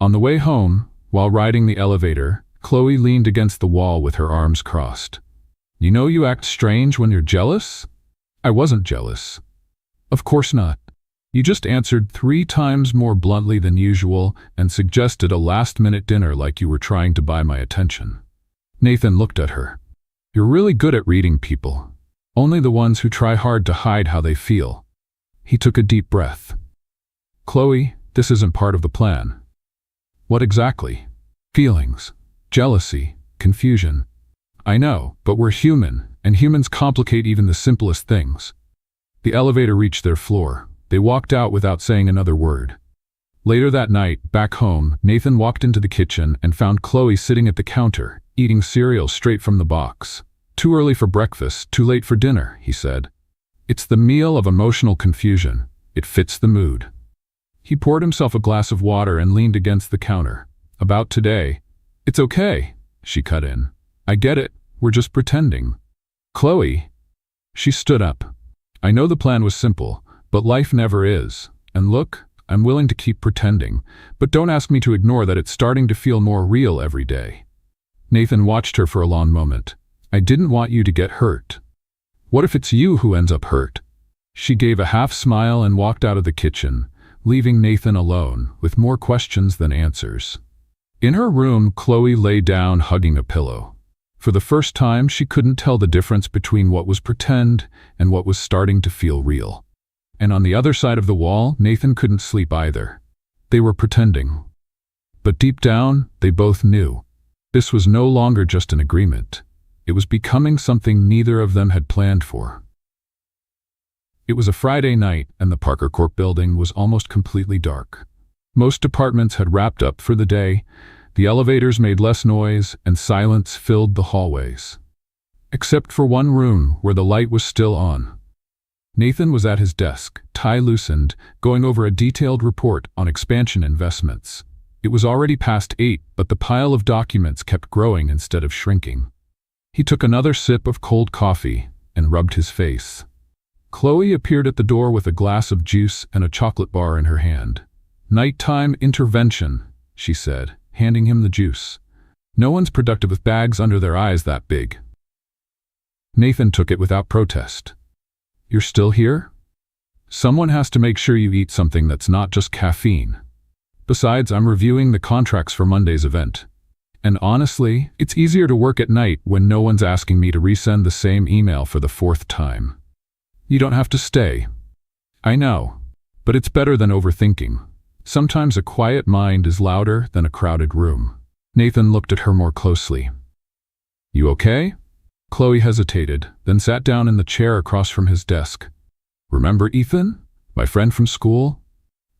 On the way home, while riding the elevator, Chloe leaned against the wall with her arms crossed. "You know you act strange when you're jealous?" "I wasn't jealous." "Of course not. You just answered 3 times more bluntly than usual and suggested a last-minute dinner like you were trying to buy my attention." Nathan looked at her. "You're really good at reading people. Only the ones who try hard to hide how they feel." He took a deep breath. "Chloe, this isn't part of the plan." "What exactly?" "Feelings. Jealousy. Confusion." "I know, but we're human, and humans complicate even the simplest things." The elevator reached their floor. They walked out without saying another word. Later that night, back home, Nathan walked into the kitchen and found Chloe sitting at the counter, eating cereal straight from the box. "Too early for breakfast, too late for dinner," he said. "It's the meal of emotional confusion. It fits the mood." He poured himself a glass of water and leaned against the counter. "About today?" "It's okay," she cut in. "I get it. We're just pretending." "Chloe." She stood up. "I know the plan was simple, but life never is. And look, I'm willing to keep pretending, but don't ask me to ignore that it's starting to feel more real every day." Nathan watched her for a long moment. "I didn't want you to get hurt." "What if it's you who ends up hurt?" She gave a half smile and walked out of the kitchen, leaving Nathan alone, with more questions than answers. In her room, Chloe lay down hugging a pillow. For the first time, she couldn't tell the difference between what was pretend and what was starting to feel real. And on the other side of the wall, Nathan couldn't sleep either. They were pretending. But deep down, they both knew. This was no longer just an agreement. It was becoming something neither of them had planned for. It was a Friday night, and the Parker Corp building was almost completely dark. Most departments had wrapped up for the day. The elevators made less noise, and silence filled the hallways. Except for one room where the light was still on. Nathan was at his desk, tie loosened, going over a detailed report on expansion investments. It was already past 8, but the pile of documents kept growing instead of shrinking. He took another sip of cold coffee and rubbed his face. Chloe appeared at the door with a glass of juice and a chocolate bar in her hand. "Nighttime intervention," she said, handing him the juice. "No one's productive with bags under their eyes that big." Nathan took it without protest. "You're still here? Someone has to make sure you eat something that's not just caffeine. Besides, I'm reviewing the contracts for Monday's event. And honestly, it's easier to work at night when no one's asking me to resend the same email for the 4th time. You don't have to stay." "I know, but it's better than overthinking. Sometimes a quiet mind is louder than a crowded room." Nathan looked at her more closely. "You okay?" Chloe hesitated, then sat down in the chair across from his desk. "Remember Ethan? My friend from school?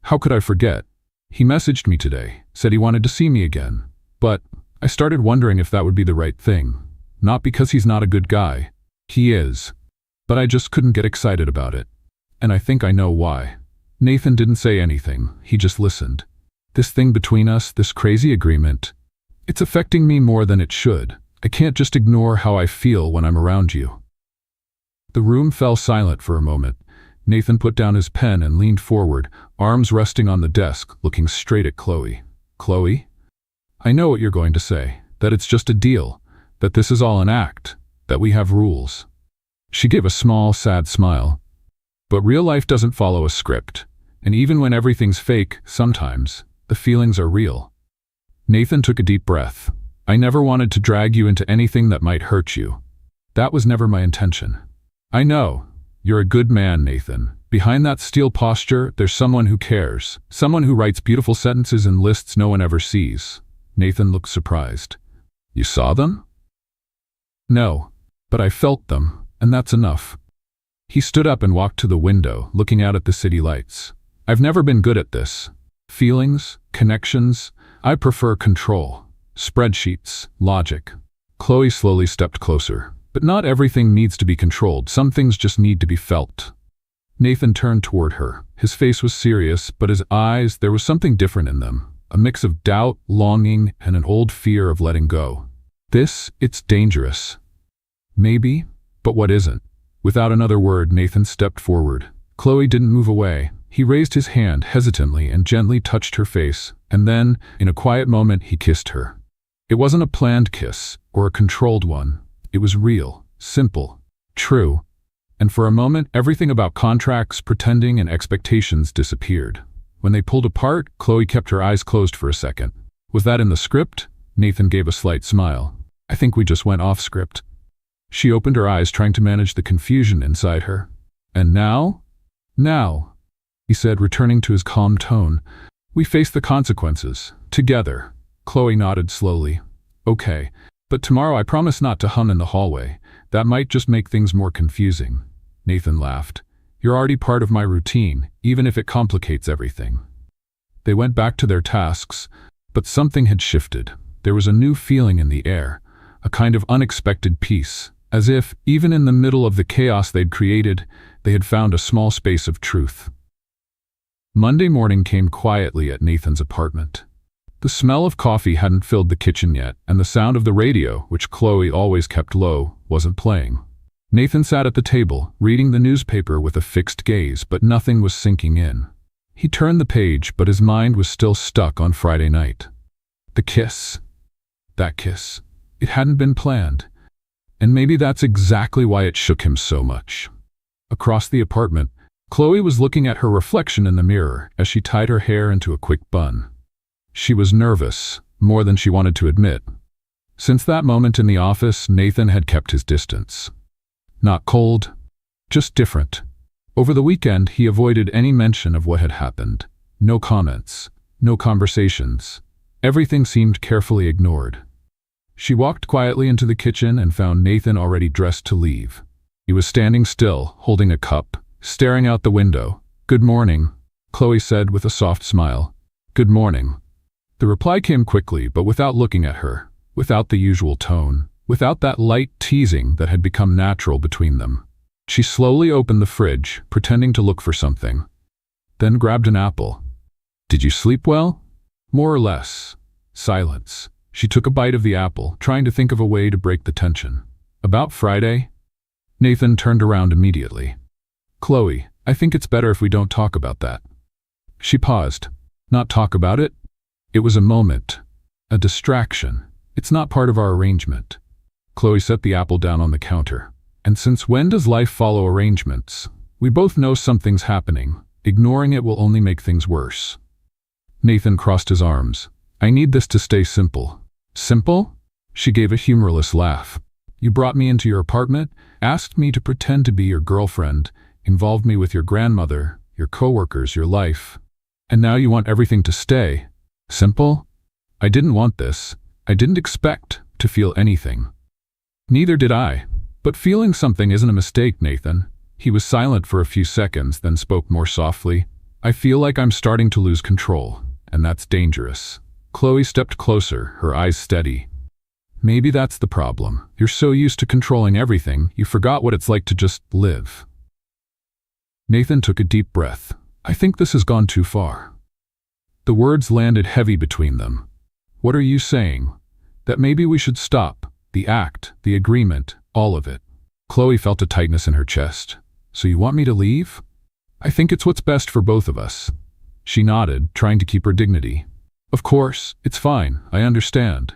How could I forget? He messaged me today, said he wanted to see me again. But I started wondering if that would be the right thing. Not because he's not a good guy. He is. But I just couldn't get excited about it." and I think I know why. Nathan didn't say anything, he just listened. This thing between us, this crazy agreement, it's affecting me more than it should. I can't just ignore how I feel when I'm around you. The room fell silent for a moment. Nathan put down his pen and leaned forward, arms resting on the desk, looking straight at Chloe. Chloe? I know what you're going to say, that it's just a deal, that this is all an act, that we have rules. She gave a small, sad smile. But real life doesn't follow a script, and even when everything's fake, sometimes, the feelings are real. Nathan took a deep breath. I never wanted to drag you into anything that might hurt you. That was never my intention. I know. You're a good man, Nathan. Behind that steel posture, there's someone who cares. Someone who writes beautiful sentences in lists no one ever sees. Nathan looked surprised. You saw them? No, but I felt them, and that's enough. He stood up and walked to the window, looking out at the city lights. I've never been good at this. Feelings, connections, I prefer control. Spreadsheets, logic. Chloe slowly stepped closer. But not everything needs to be controlled, some things just need to be felt. Nathan turned toward her. His face was serious, but his eyes, there was something different in them. A mix of doubt, longing, and an old fear of letting go. It's dangerous. Maybe, but what isn't? Without another word, Nathan stepped forward. Chloe didn't move away. He raised his hand hesitantly and gently touched her face, and then, in a quiet moment, he kissed her. It wasn't a planned kiss, or a controlled one. It was real, simple, true, and for a moment everything about contracts, pretending, and expectations disappeared. When they pulled apart, Chloe kept her eyes closed for a second. Was that in the script? Nathan gave a slight smile. I think we just went off script. She opened her eyes, trying to manage the confusion inside her. And now? Now, he said, returning to his calm tone. We face the consequences, together. Chloe nodded slowly. Okay. But tomorrow I promise not to hum in the hallway. That might just make things more confusing. Nathan laughed. You're already part of my routine, even if it complicates everything. They went back to their tasks, but something had shifted. There was a new feeling in the air, a kind of unexpected peace, as if, even in the middle of the chaos they'd created, they had found a small space of truth. Monday morning came quietly at Nathan's apartment. The smell of coffee hadn't filled the kitchen yet, and the sound of the radio, which Chloe always kept low, wasn't playing. Nathan sat at the table, reading the newspaper with a fixed gaze, but nothing was sinking in. He turned the page, but his mind was still stuck on Friday night. The kiss. That kiss. It hadn't been planned. And maybe that's exactly why it shook him so much. Across the apartment, Chloe was looking at her reflection in the mirror as she tied her hair into a quick bun. She was nervous, more than she wanted to admit. Since that moment in the office, Nathan had kept his distance. Not cold, just different. Over the weekend, he avoided any mention of what had happened. No comments, no conversations. Everything seemed carefully ignored. She walked quietly into the kitchen and found Nathan already dressed to leave. He was standing still, holding a cup, staring out the window. Good morning, Chloe said with a soft smile. Good morning. The reply came quickly, but without looking at her, without the usual tone, without that light teasing that had become natural between them. She slowly opened the fridge, pretending to look for something, then grabbed an apple. Did you sleep well? More or less. Silence. She took a bite of the apple, trying to think of a way to break the tension. About Friday? Nathan turned around immediately. Chloe, I think it's better if we don't talk about that. She paused. Not talk about it? It was a moment, a distraction. It's not part of our arrangement. Chloe set the apple down on the counter. And since when does life follow arrangements? We both know something's happening. Ignoring it will only make things worse. Nathan crossed his arms. I need this to stay simple. Simple? She gave a humorless laugh. You brought me into your apartment, asked me to pretend to be your girlfriend, involved me with your grandmother, your coworkers, your life. And now you want everything to stay. Simple? I didn't want this. I didn't expect to feel anything. Neither did I. But feeling something isn't a mistake, Nathan. He was silent for a few seconds, then spoke more softly. I feel like I'm starting to lose control, and that's dangerous. Chloe stepped closer, her eyes steady. Maybe that's the problem. You're so used to controlling everything, you forgot what it's like to just live. Nathan took a deep breath. I think this has gone too far. The words landed heavy between them. What are you saying? That maybe we should stop, the act, the agreement, all of it. Chloe felt a tightness in her chest. So you want me to leave? I think it's what's best for both of us. She nodded, trying to keep her dignity. Of course, it's fine, I understand.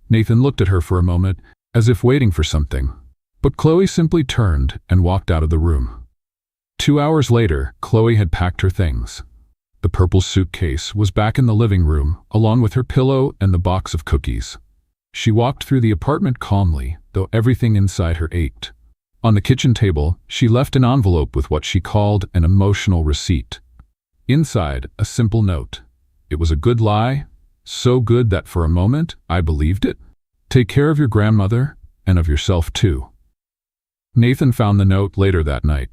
Nathan looked at her for a moment, as if waiting for something. But Chloe simply turned and walked out of the room. 2 hours later, Chloe had packed her things. The purple suitcase was back in the living room, along with her pillow and the box of cookies. She walked through the apartment calmly, though everything inside her ached. On the kitchen table, she left an envelope with what she called an emotional receipt. Inside, a simple note. It was a good lie, so good that for a moment, I believed it. Take care of your grandmother, and of yourself too. Nathan found the note later that night.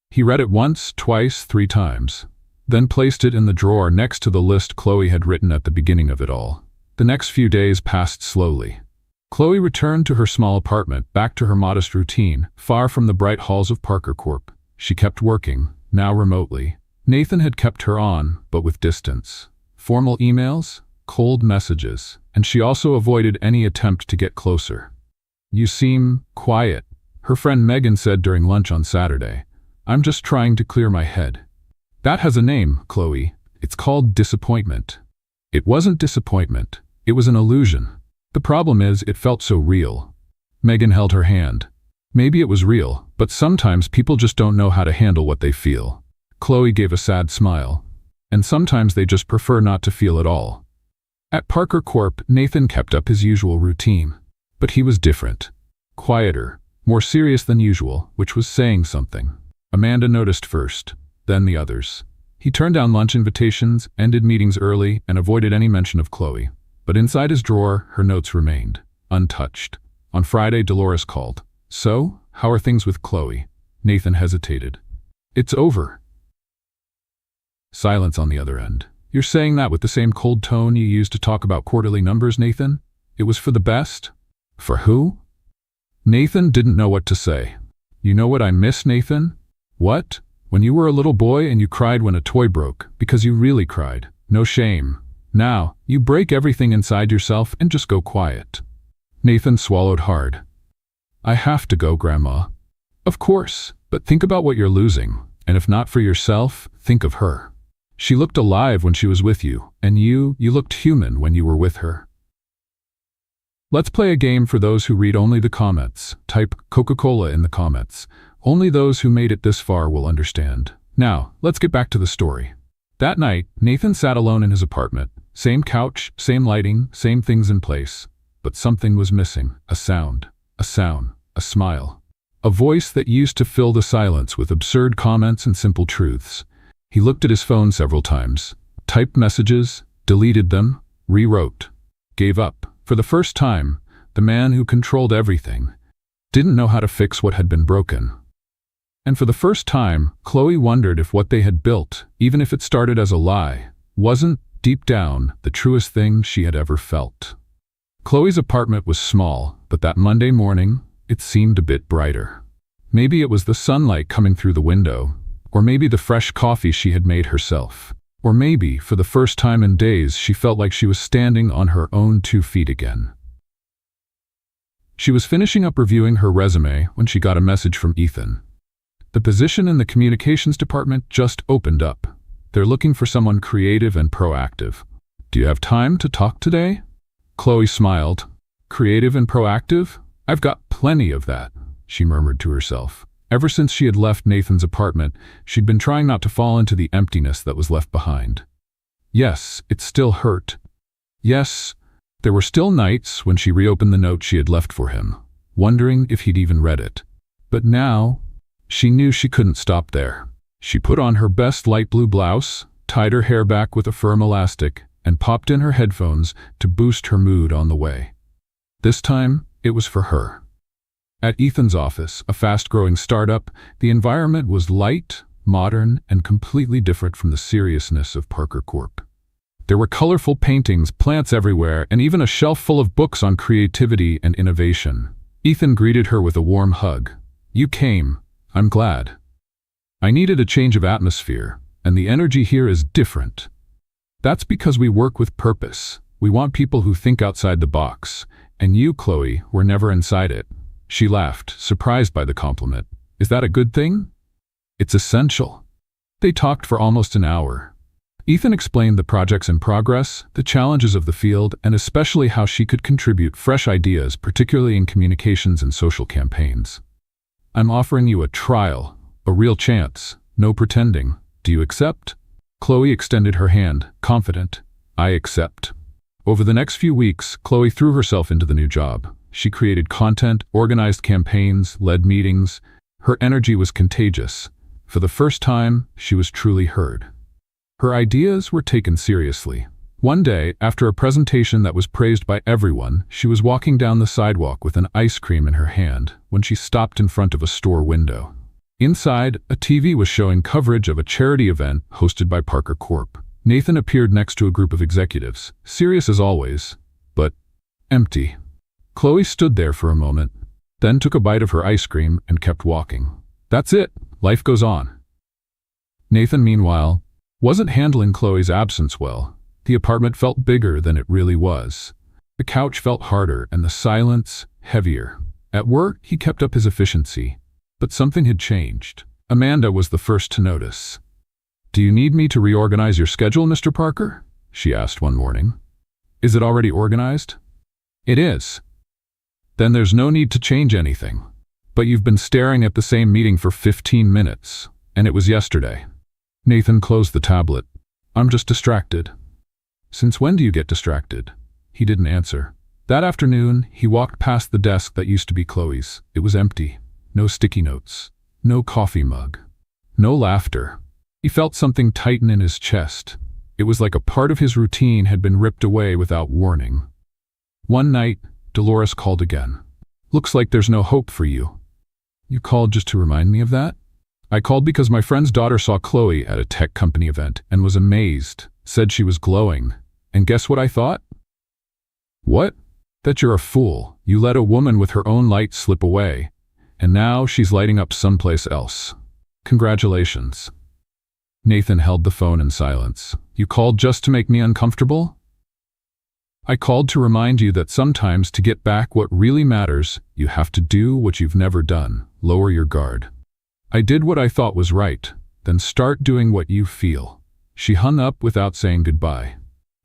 He read it once, twice, 3 times, then placed it in the drawer next to the list Chloe had written at the beginning of it all. The next few days passed slowly. Chloe returned to her small apartment, back to her modest routine, far from the bright halls of Parker Corp. She kept working, now remotely. Nathan had kept her on, but with distance. Formal emails, cold messages, and she also avoided any attempt to get closer. You seem quiet, her friend Megan said during lunch on Saturday. I'm just trying to clear my head. That has a name, Chloe. It's called disappointment. It wasn't disappointment. It was an illusion. The problem is, it felt so real. Megan held her hand. Maybe it was real, but sometimes people just don't know how to handle what they feel. Chloe gave a sad smile. And sometimes they just prefer not to feel at all. At Parker Corp, Nathan kept up his usual routine. But he was different. Quieter, more serious than usual, which was saying something. Amanda noticed first, then the others. He turned down lunch invitations, ended meetings early, and avoided any mention of Chloe. But inside his drawer, her notes remained, untouched. On Friday, Dolores called. So, how are things with Chloe? Nathan hesitated. It's over. Silence on the other end. You're saying that with the same cold tone you used to talk about quarterly numbers, Nathan? It was for the best? For who? Nathan didn't know what to say. You know what I miss, Nathan? What? When you were a little boy and you cried when a toy broke, because you really cried. No shame. Now, you break everything inside yourself and just go quiet. Nathan swallowed hard. I have to go, Grandma. Of course, but think about what you're losing, and if not for yourself, think of her. She looked alive when she was with you, and you looked human when you were with her. Let's play a game for those who read only the comments. Type Coca-Cola in the comments. Only those who made it this far will understand. Now, let's get back to the story. That night, Nathan sat alone in his apartment. Same couch, same lighting, same things in place. But something was missing. A sound, a smile. A voice that used to fill the silence with absurd comments and simple truths. He looked at his phone several times, typed messages, deleted them, rewrote, gave up. For the first time, the man who controlled everything didn't know how to fix what had been broken. And for the first time, Chloe wondered if what they had built, even if it started as a lie, wasn't, deep down, the truest thing she had ever felt. Chloe's apartment was small, but that Monday morning, it seemed a bit brighter. Maybe it was the sunlight coming through the window, or maybe the fresh coffee she had made herself. Or maybe, for the first time in days, she felt like she was standing on her own 2 feet again. She was finishing up reviewing her resume when she got a message from Ethan. The position in the communications department just opened up. They're looking for someone creative and proactive. Do you have time to talk today? Chloe smiled. Creative and proactive? I've got plenty of that, she murmured to herself. Ever since she had left Nathan's apartment, she'd been trying not to fall into the emptiness that was left behind. Yes, it still hurt. Yes, there were still nights when she reopened the note she had left for him, wondering if he'd even read it. But now, she knew she couldn't stop there. She put on her best light blue blouse, tied her hair back with a firm elastic, and popped in her headphones to boost her mood on the way. This time, it was for her. At Ethan's office, a fast-growing startup, the environment was light, modern, and completely different from the seriousness of Parker Corp. There were colorful paintings, plants everywhere, and even a shelf full of books on creativity and innovation. Ethan greeted her with a warm hug. You came. I'm glad. I needed a change of atmosphere, and the energy here is different. That's because we work with purpose. We want people who think outside the box. And you, Chloe, were never inside it. She laughed, surprised by the compliment. Is that a good thing? It's essential. They talked for almost an hour. Ethan explained the projects in progress, the challenges of the field, and especially how she could contribute fresh ideas, particularly in communications and social campaigns. I'm offering you a trial, a real chance, no pretending. Do you accept? Chloe extended her hand, confident. I accept. Over the next few weeks, Chloe threw herself into the new job. She created content, organized campaigns, led meetings. Her energy was contagious. For the first time, she was truly heard. Her ideas were taken seriously. One day, after a presentation that was praised by everyone, she was walking down the sidewalk with an ice cream in her hand when she stopped in front of a store window. Inside, a TV was showing coverage of a charity event hosted by Parker Corp. Nathan appeared next to a group of executives, serious as always, but empty. Chloe stood there for a moment, then took a bite of her ice cream and kept walking. That's it, life goes on. Nathan, meanwhile, wasn't handling Chloe's absence well. The apartment felt bigger than it really was. The couch felt harder and the silence heavier. At work, he kept up his efficiency, but something had changed. Amanda was the first to notice. Do you need me to reorganize your schedule, Mr. Parker? She asked one morning. Is it already organized? It is. Then there's no need to change anything. But you've been staring at the same meeting for 15 minutes, and it was yesterday. Nathan closed the tablet. I'm just distracted. Since when do you get distracted? He didn't answer. That afternoon, he walked past the desk that used to be Chloe's. It was empty. No sticky notes. No coffee mug. No laughter. He felt something tighten in his chest. It was like a part of his routine had been ripped away without warning. One night, Dolores called again. Looks like there's no hope for you. You called just to remind me of that? I called because my friend's daughter saw Chloe at a tech company event and was amazed, said she was glowing. And guess what I thought? What? That you're a fool. You let a woman with her own light slip away, and now she's lighting up someplace else. Congratulations. Nathan held the phone in silence. You called just to make me uncomfortable? I called to remind you that sometimes to get back what really matters, you have to do what you've never done. Lower your guard. I did what I thought was right, then start doing what you feel. She hung up without saying goodbye.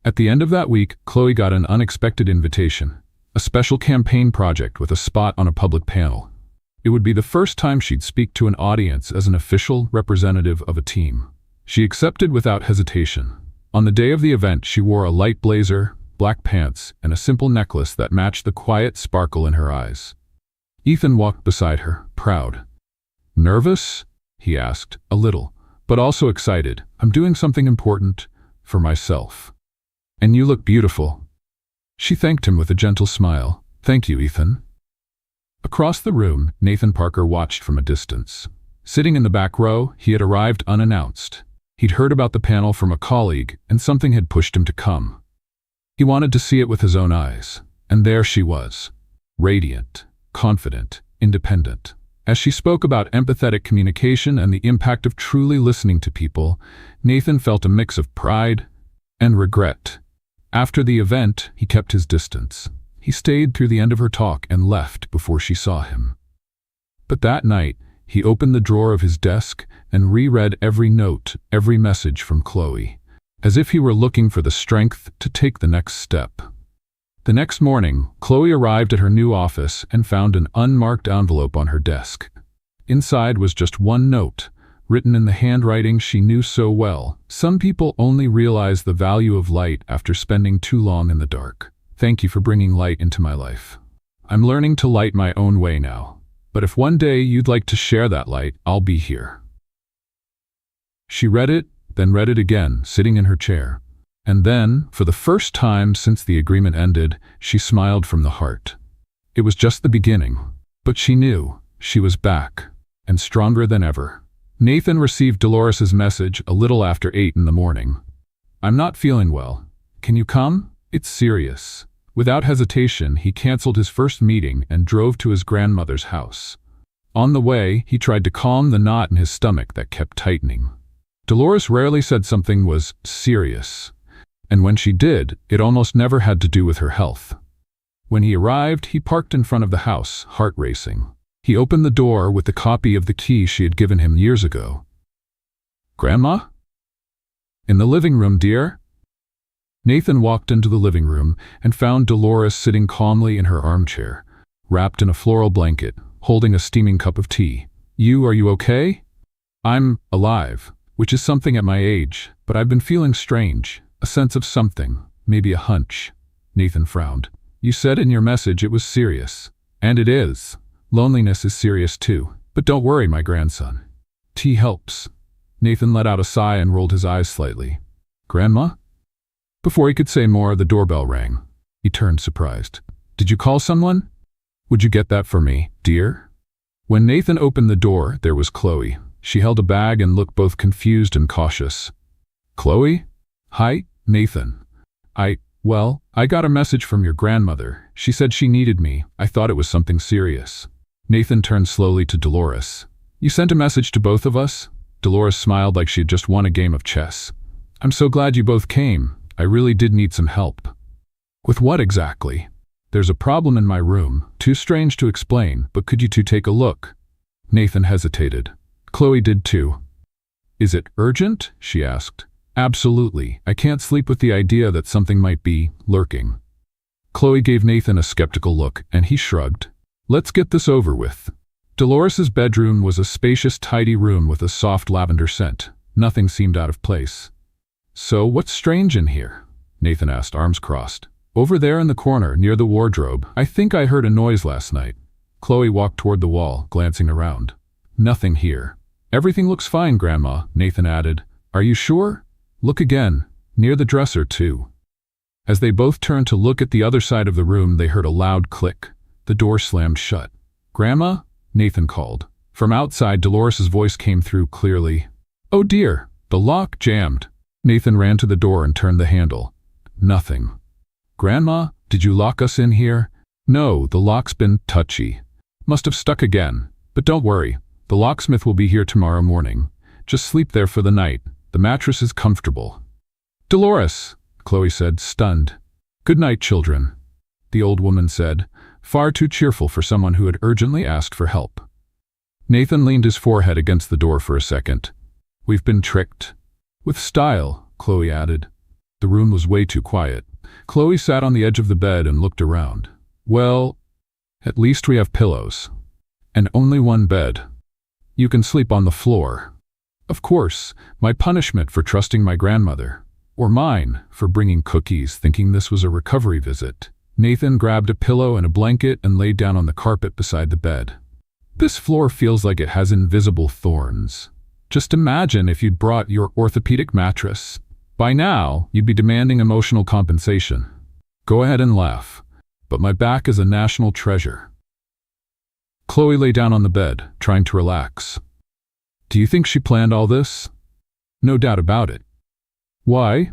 At the end of that week, Chloe got an unexpected invitation, a special campaign project with a spot on a public panel. It would be the first time she'd speak to an audience as an official representative of a team. She accepted without hesitation. On the day of the event, she wore a light blazer, black pants, and a simple necklace that matched the quiet sparkle in her eyes. Ethan walked beside her, proud. Nervous? He asked, a little, but also excited. I'm doing something important for myself. And you look beautiful. She thanked him with a gentle smile. Thank you, Ethan. Across the room, Nathan Parker watched from a distance. Sitting in the back row, he had arrived unannounced. He'd heard about the panel from a colleague, and something had pushed him to come. He wanted to see it with his own eyes, and there she was, radiant, confident, independent. As she spoke about empathetic communication and the impact of truly listening to people, Nathan felt a mix of pride and regret. After the event, he kept his distance. He stayed through the end of her talk and left before she saw him. But that night, he opened the drawer of his desk and reread every note, every message from Chloe, as if he were looking for the strength to take the next step. The next morning, Chloe arrived at her new office and found an unmarked envelope on her desk. Inside was just one note, written in the handwriting she knew so well. Some people only realize the value of light after spending too long in the dark. Thank you for bringing light into my life. I'm learning to light my own way now. But if one day you'd like to share that light, I'll be here. She read it, then read it again, sitting in her chair. And then, for the first time since the agreement ended, she smiled from the heart. It was just the beginning, but she knew she was back, and stronger than ever. Nathan received Dolores's message a little after 8 in the morning. I'm not feeling well. Can you come? It's serious. Without hesitation, he canceled his first meeting and drove to his grandmother's house. On the way, he tried to calm the knot in his stomach that kept tightening. Dolores rarely said something was serious, and when she did, it almost never had to do with her health. When he arrived, he parked in front of the house, heart racing. He opened the door with the copy of the key she had given him years ago. "Grandma?" "In the living room, dear." Nathan walked into the living room and found Dolores sitting calmly in her armchair, wrapped in a floral blanket, holding a steaming cup of tea. Are you okay?" "I'm alive, which is something at my age, but I've been feeling strange, a sense of something, maybe a hunch." Nathan frowned. "You said in your message it was serious. And it is. Loneliness is serious too. But don't worry, my grandson. Tea helps." Nathan let out a sigh and rolled his eyes slightly. "Grandma?" Before he could say more, the doorbell rang. He turned, surprised. "Did you call someone?" "Would you get that for me, dear?" When Nathan opened the door, there was Chloe. She held a bag and looked both confused and cautious. "Chloe?" "Hi, Nathan. I got a message from your grandmother. She said she needed me. I thought it was something serious." Nathan turned slowly to Dolores. "You sent a message to both of us?" Dolores smiled like she had just won a game of chess. "I'm so glad you both came. I really did need some help." "With what exactly?" "There's a problem in my room. Too strange to explain, but could you two take a look?" Nathan hesitated. Chloe did too. "Is it urgent?" she asked. "Absolutely. I can't sleep with the idea that something might be lurking." Chloe gave Nathan a skeptical look, and he shrugged. "Let's get this over with." Dolores's bedroom was a spacious, tidy room with a soft lavender scent. Nothing seemed out of place. "So what's strange in here?" Nathan asked, arms crossed. "Over there in the corner, near the wardrobe. I think I heard a noise last night." Chloe walked toward the wall, glancing around. "Nothing here." "Everything looks fine, Grandma," Nathan added. "Are you sure? Look again. Near the dresser, too." As they both turned to look at the other side of the room, they heard a loud click. The door slammed shut. "Grandma?" Nathan called. From outside, Dolores's voice came through clearly. "Oh dear, the lock jammed." Nathan ran to the door and turned the handle. Nothing. "Grandma, did you lock us in here?" "No, the lock's been touchy. Must have stuck again. But don't worry, the locksmith will be here tomorrow morning. Just sleep there for the night. The mattress is comfortable." "Dolores," Chloe said, stunned. "Good night, children," the old woman said, far too cheerful for someone who had urgently asked for help. Nathan leaned his forehead against the door for a second. "We've been tricked." "With style," Chloe added. The room was way too quiet. Chloe sat on the edge of the bed and looked around. "Well, at least we have pillows. And only one bed. You can sleep on the floor. Of course, my punishment for trusting my grandmother. Or mine, for bringing cookies, thinking this was a recovery visit." Nathan grabbed a pillow and a blanket and laid down on the carpet beside the bed. "This floor feels like it has invisible thorns. Just imagine if you'd brought your orthopedic mattress. By now, you'd be demanding emotional compensation. Go ahead and laugh, but my back is a national treasure." Chloe lay down on the bed, trying to relax. "Do you think she planned all this?" "No doubt about it." "Why?"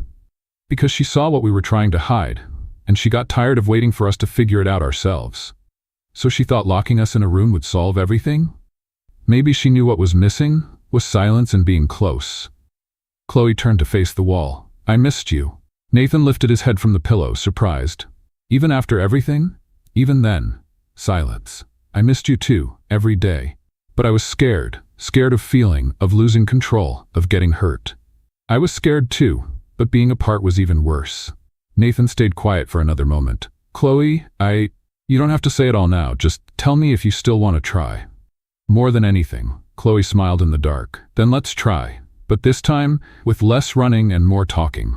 "Because she saw what we were trying to hide, and she got tired of waiting for us to figure it out ourselves. So she thought locking us in a room would solve everything? Maybe she knew what was missing was silence and being close." Chloe turned to face the wall. "I missed you." Nathan lifted his head from the pillow, surprised. "Even after everything?" "Even then. Silence. I missed you too, every day. But I was scared of feeling, of losing control, of getting hurt. I was scared too, but being apart was even worse." Nathan stayed quiet for another moment. "Chloe, you don't have to say it all now, just tell me if you still want to try." "More than anything." Chloe smiled in the dark. "Then let's try. But this time, with less running and more talking.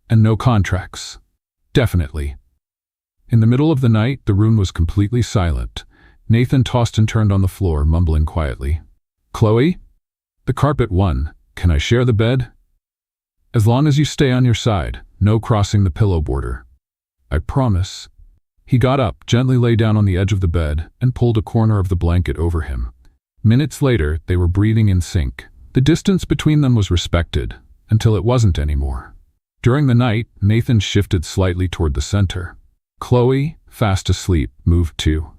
And no contracts." "Definitely." In the middle of the night, the room was completely silent. Nathan tossed and turned on the floor, mumbling quietly. "Chloe? The carpet won. Can I share the bed?" "As long as you stay on your side. No crossing the pillow border." "I promise." He got up, gently lay down on the edge of the bed, and pulled a corner of the blanket over him. Minutes later, they were breathing in sync. The distance between them was respected, until it wasn't anymore. During the night, Nathan shifted slightly toward the center. Chloe, fast asleep, moved too.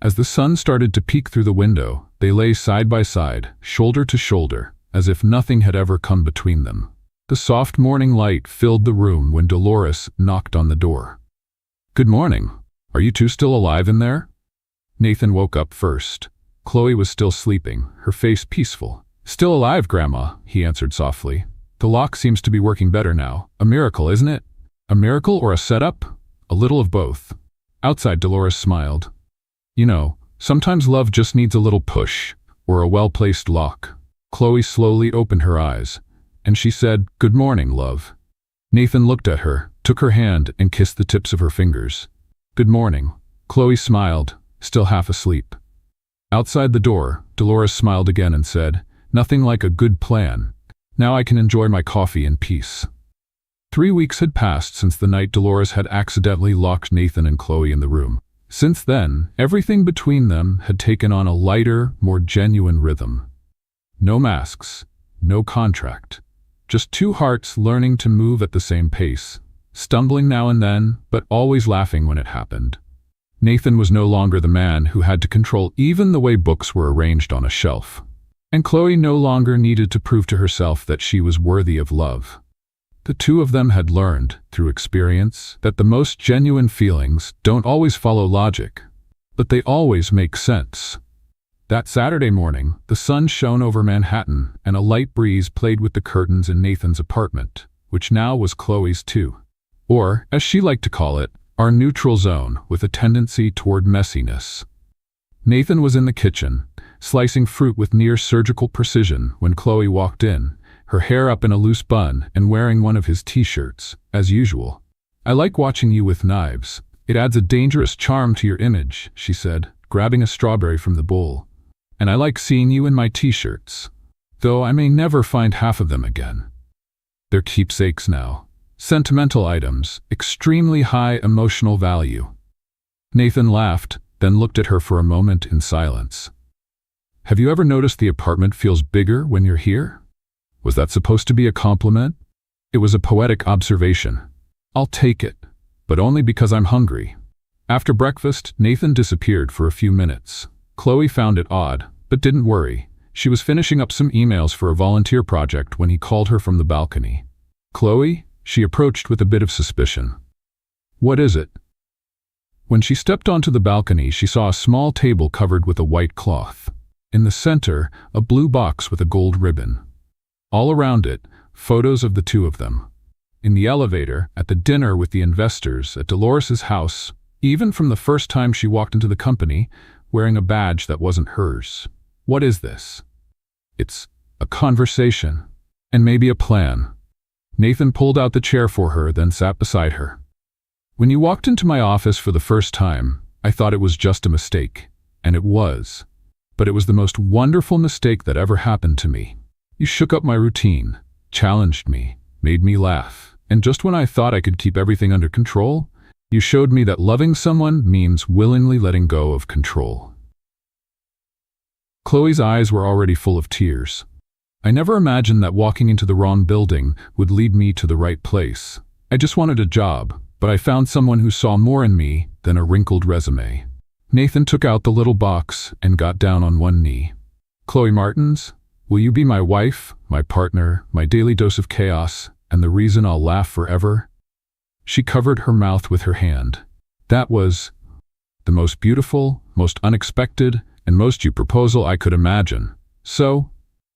As the sun started to peek through the window, they lay side by side, shoulder to shoulder, as if nothing had ever come between them. The soft morning light filled the room when Dolores knocked on the door. "Good morning. Are you two still alive in there?" Nathan woke up first. Chloe was still sleeping, her face peaceful. "Still alive, Grandma," he answered softly. "The lock seems to be working better now. A miracle, isn't it?" "A miracle or a setup?" "A little of both." Outside, Dolores smiled. "You know, sometimes love just needs a little push, or a well-placed lock." Chloe slowly opened her eyes, and she said, "Good morning, love." Nathan looked at her, took her hand, and kissed the tips of her fingers. "Good morning." Chloe smiled, still half asleep. Outside the door, Dolores smiled again and said, "Nothing like a good plan. Now I can enjoy my coffee in peace." 3 weeks had passed since the night Dolores had accidentally locked Nathan and Chloe in the room. Since then, everything between them had taken on a lighter, more genuine rhythm. No masks, no contract. Just two hearts learning to move at the same pace, stumbling now and then, but always laughing when it happened. Nathan was no longer the man who had to control even the way books were arranged on a shelf. And Chloe no longer needed to prove to herself that she was worthy of love. The two of them had learned, through experience, that the most genuine feelings don't always follow logic, but they always make sense. That Saturday morning, the sun shone over Manhattan, and a light breeze played with the curtains in Nathan's apartment, which now was Chloe's too. Or, as she liked to call it, our neutral zone with a tendency toward messiness. Nathan was in the kitchen, slicing fruit with near-surgical precision when Chloe walked in, her hair up in a loose bun and wearing one of his t-shirts, as usual. "I like watching you with knives. It adds a dangerous charm to your image," she said, grabbing a strawberry from the bowl. "And I like seeing you in my t-shirts, though I may never find half of them again. They're keepsakes now. Sentimental items, extremely high emotional value." Nathan laughed, then looked at her for a moment in silence. "Have you ever noticed the apartment feels bigger when you're here?" Was that supposed to be a compliment? It was a poetic observation. "I'll take it, but only because I'm hungry." After breakfast, Nathan disappeared for a few minutes. Chloe found it odd, but didn't worry. She was finishing up some emails for a volunteer project when he called her from the balcony. "Chloe?" She approached with a bit of suspicion. "What is it?" When she stepped onto the balcony, she saw a small table covered with a white cloth. In the center, a blue box with a gold ribbon. All around it, photos of the two of them. In the elevator, at the dinner with the investors, at Dolores's house, even from the first time she walked into the company, wearing a badge that wasn't hers. What is this? It's a conversation, and maybe a plan. Nathan pulled out the chair for her, then sat beside her. "When you walked into my office for the first time, I thought it was just a mistake, and it was. But it was the most wonderful mistake that ever happened to me. You shook up my routine, challenged me, made me laugh, and just when I thought I could keep everything under control, you showed me that loving someone means willingly letting go of control." Chloe's eyes were already full of tears. "I never imagined that walking into the wrong building would lead me to the right place. I just wanted a job, but I found someone who saw more in me than a wrinkled resume." Nathan took out the little box and got down on one knee. "Chloe Martins, will you be my wife, my partner, my daily dose of chaos, and the reason I'll laugh forever?" She covered her mouth with her hand. "That was the most beautiful, most unexpected, and most you proposal I could imagine. So,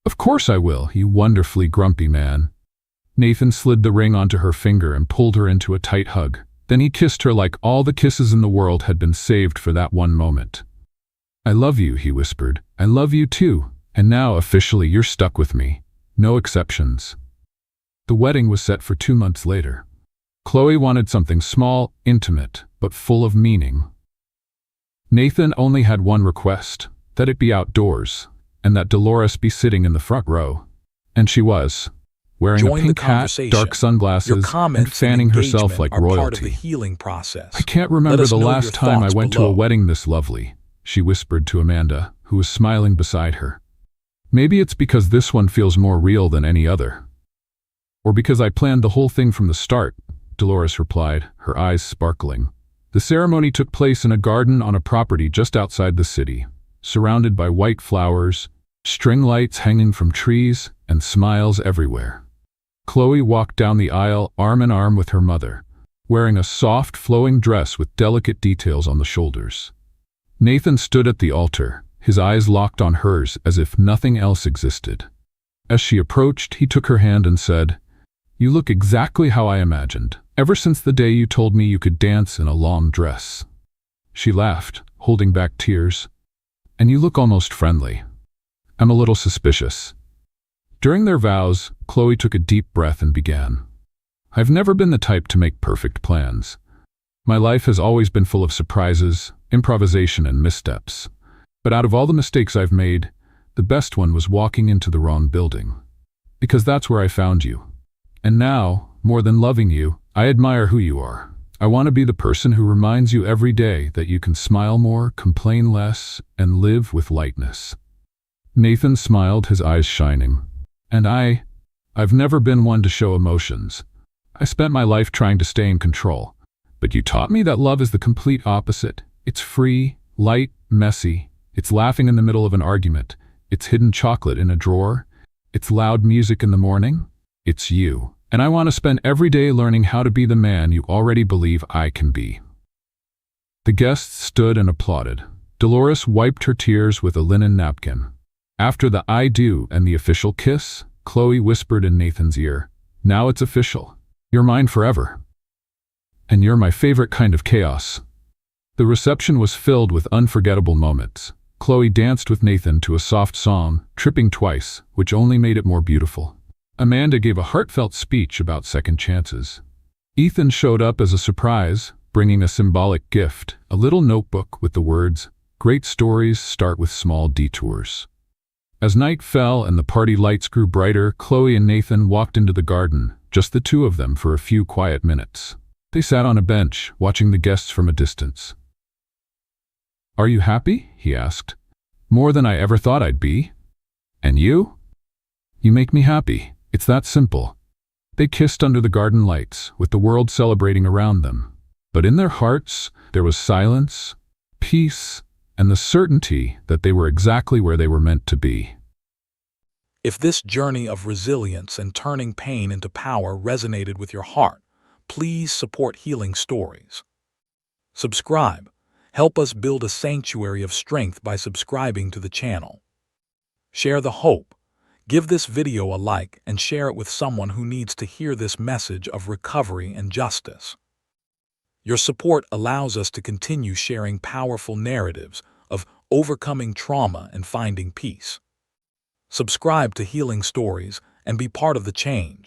of course I will, you wonderfully grumpy man." Nathan slid the ring onto her finger and pulled her into a tight hug. Then he kissed her like all the kisses in the world had been saved for that one moment. "I love you," he whispered. "I love you too. And now, officially, you're stuck with me. No exceptions." The wedding was set for 2 months later. Chloe wanted something small, intimate, but full of meaning. Nathan only had one request, that it be outdoors, and that Dolores be sitting in the front row. And she was, wearing a pink hat, dark sunglasses, and fanning herself like royalty. Part of the healing process. "I can't remember the last time I went to a wedding this lovely," she whispered to Amanda, who was smiling beside her. "Maybe it's because this one feels more real than any other. Or because I planned the whole thing from the start," Dolores replied, her eyes sparkling. The ceremony took place in a garden on a property just outside the city, surrounded by white flowers, string lights hanging from trees, and smiles everywhere. Chloe walked down the aisle arm in arm with her mother, wearing a soft, flowing dress with delicate details on the shoulders. Nathan stood at the altar, his eyes locked on hers as if nothing else existed. As she approached, he took her hand and said, "You look exactly how I imagined, ever since the day you told me you could dance in a long dress." She laughed, holding back tears. "And you look almost friendly. I'm a little suspicious." During their vows, Chloe took a deep breath and began. "I've never been the type to make perfect plans. My life has always been full of surprises, improvisation, and missteps. But out of all the mistakes I've made, the best one was walking into the wrong building. Because that's where I found you. And now, more than loving you, I admire who you are. I want to be the person who reminds you every day that you can smile more, complain less, and live with lightness." Nathan smiled, his eyes shining. "And I've never been one to show emotions. I spent my life trying to stay in control. But you taught me that love is the complete opposite. It's free, light, messy. It's laughing in the middle of an argument. It's hidden chocolate in a drawer. It's loud music in the morning. It's you. And I want to spend every day learning how to be the man you already believe I can be." The guests stood and applauded. Dolores wiped her tears with a linen napkin. After the "I do" and the official kiss, Chloe whispered in Nathan's ear, "Now it's official. You're mine forever. And you're my favorite kind of chaos." The reception was filled with unforgettable moments. Chloe danced with Nathan to a soft song, tripping twice, which only made it more beautiful. Amanda gave a heartfelt speech about second chances. Ethan showed up as a surprise, bringing a symbolic gift, a little notebook with the words, "Great stories start with small detours." As night fell and the party lights grew brighter, Chloe and Nathan walked into the garden, just the two of them for a few quiet minutes. They sat on a bench, watching the guests from a distance. "Are you happy?" he asked. "More than I ever thought I'd be." "And you?" "You make me happy. It's that simple." They kissed under the garden lights, with the world celebrating around them. But in their hearts, there was silence, peace, and the certainty that they were exactly where they were meant to be. If this journey of resilience and turning pain into power resonated with your heart, please support Healing Stories. Subscribe. Help us build a sanctuary of strength by subscribing to the channel. Share the hope. Give this video a like and share it with someone who needs to hear this message of recovery and justice. Your support allows us to continue sharing powerful narratives of overcoming trauma and finding peace. Subscribe to Healing Stories and be part of the change.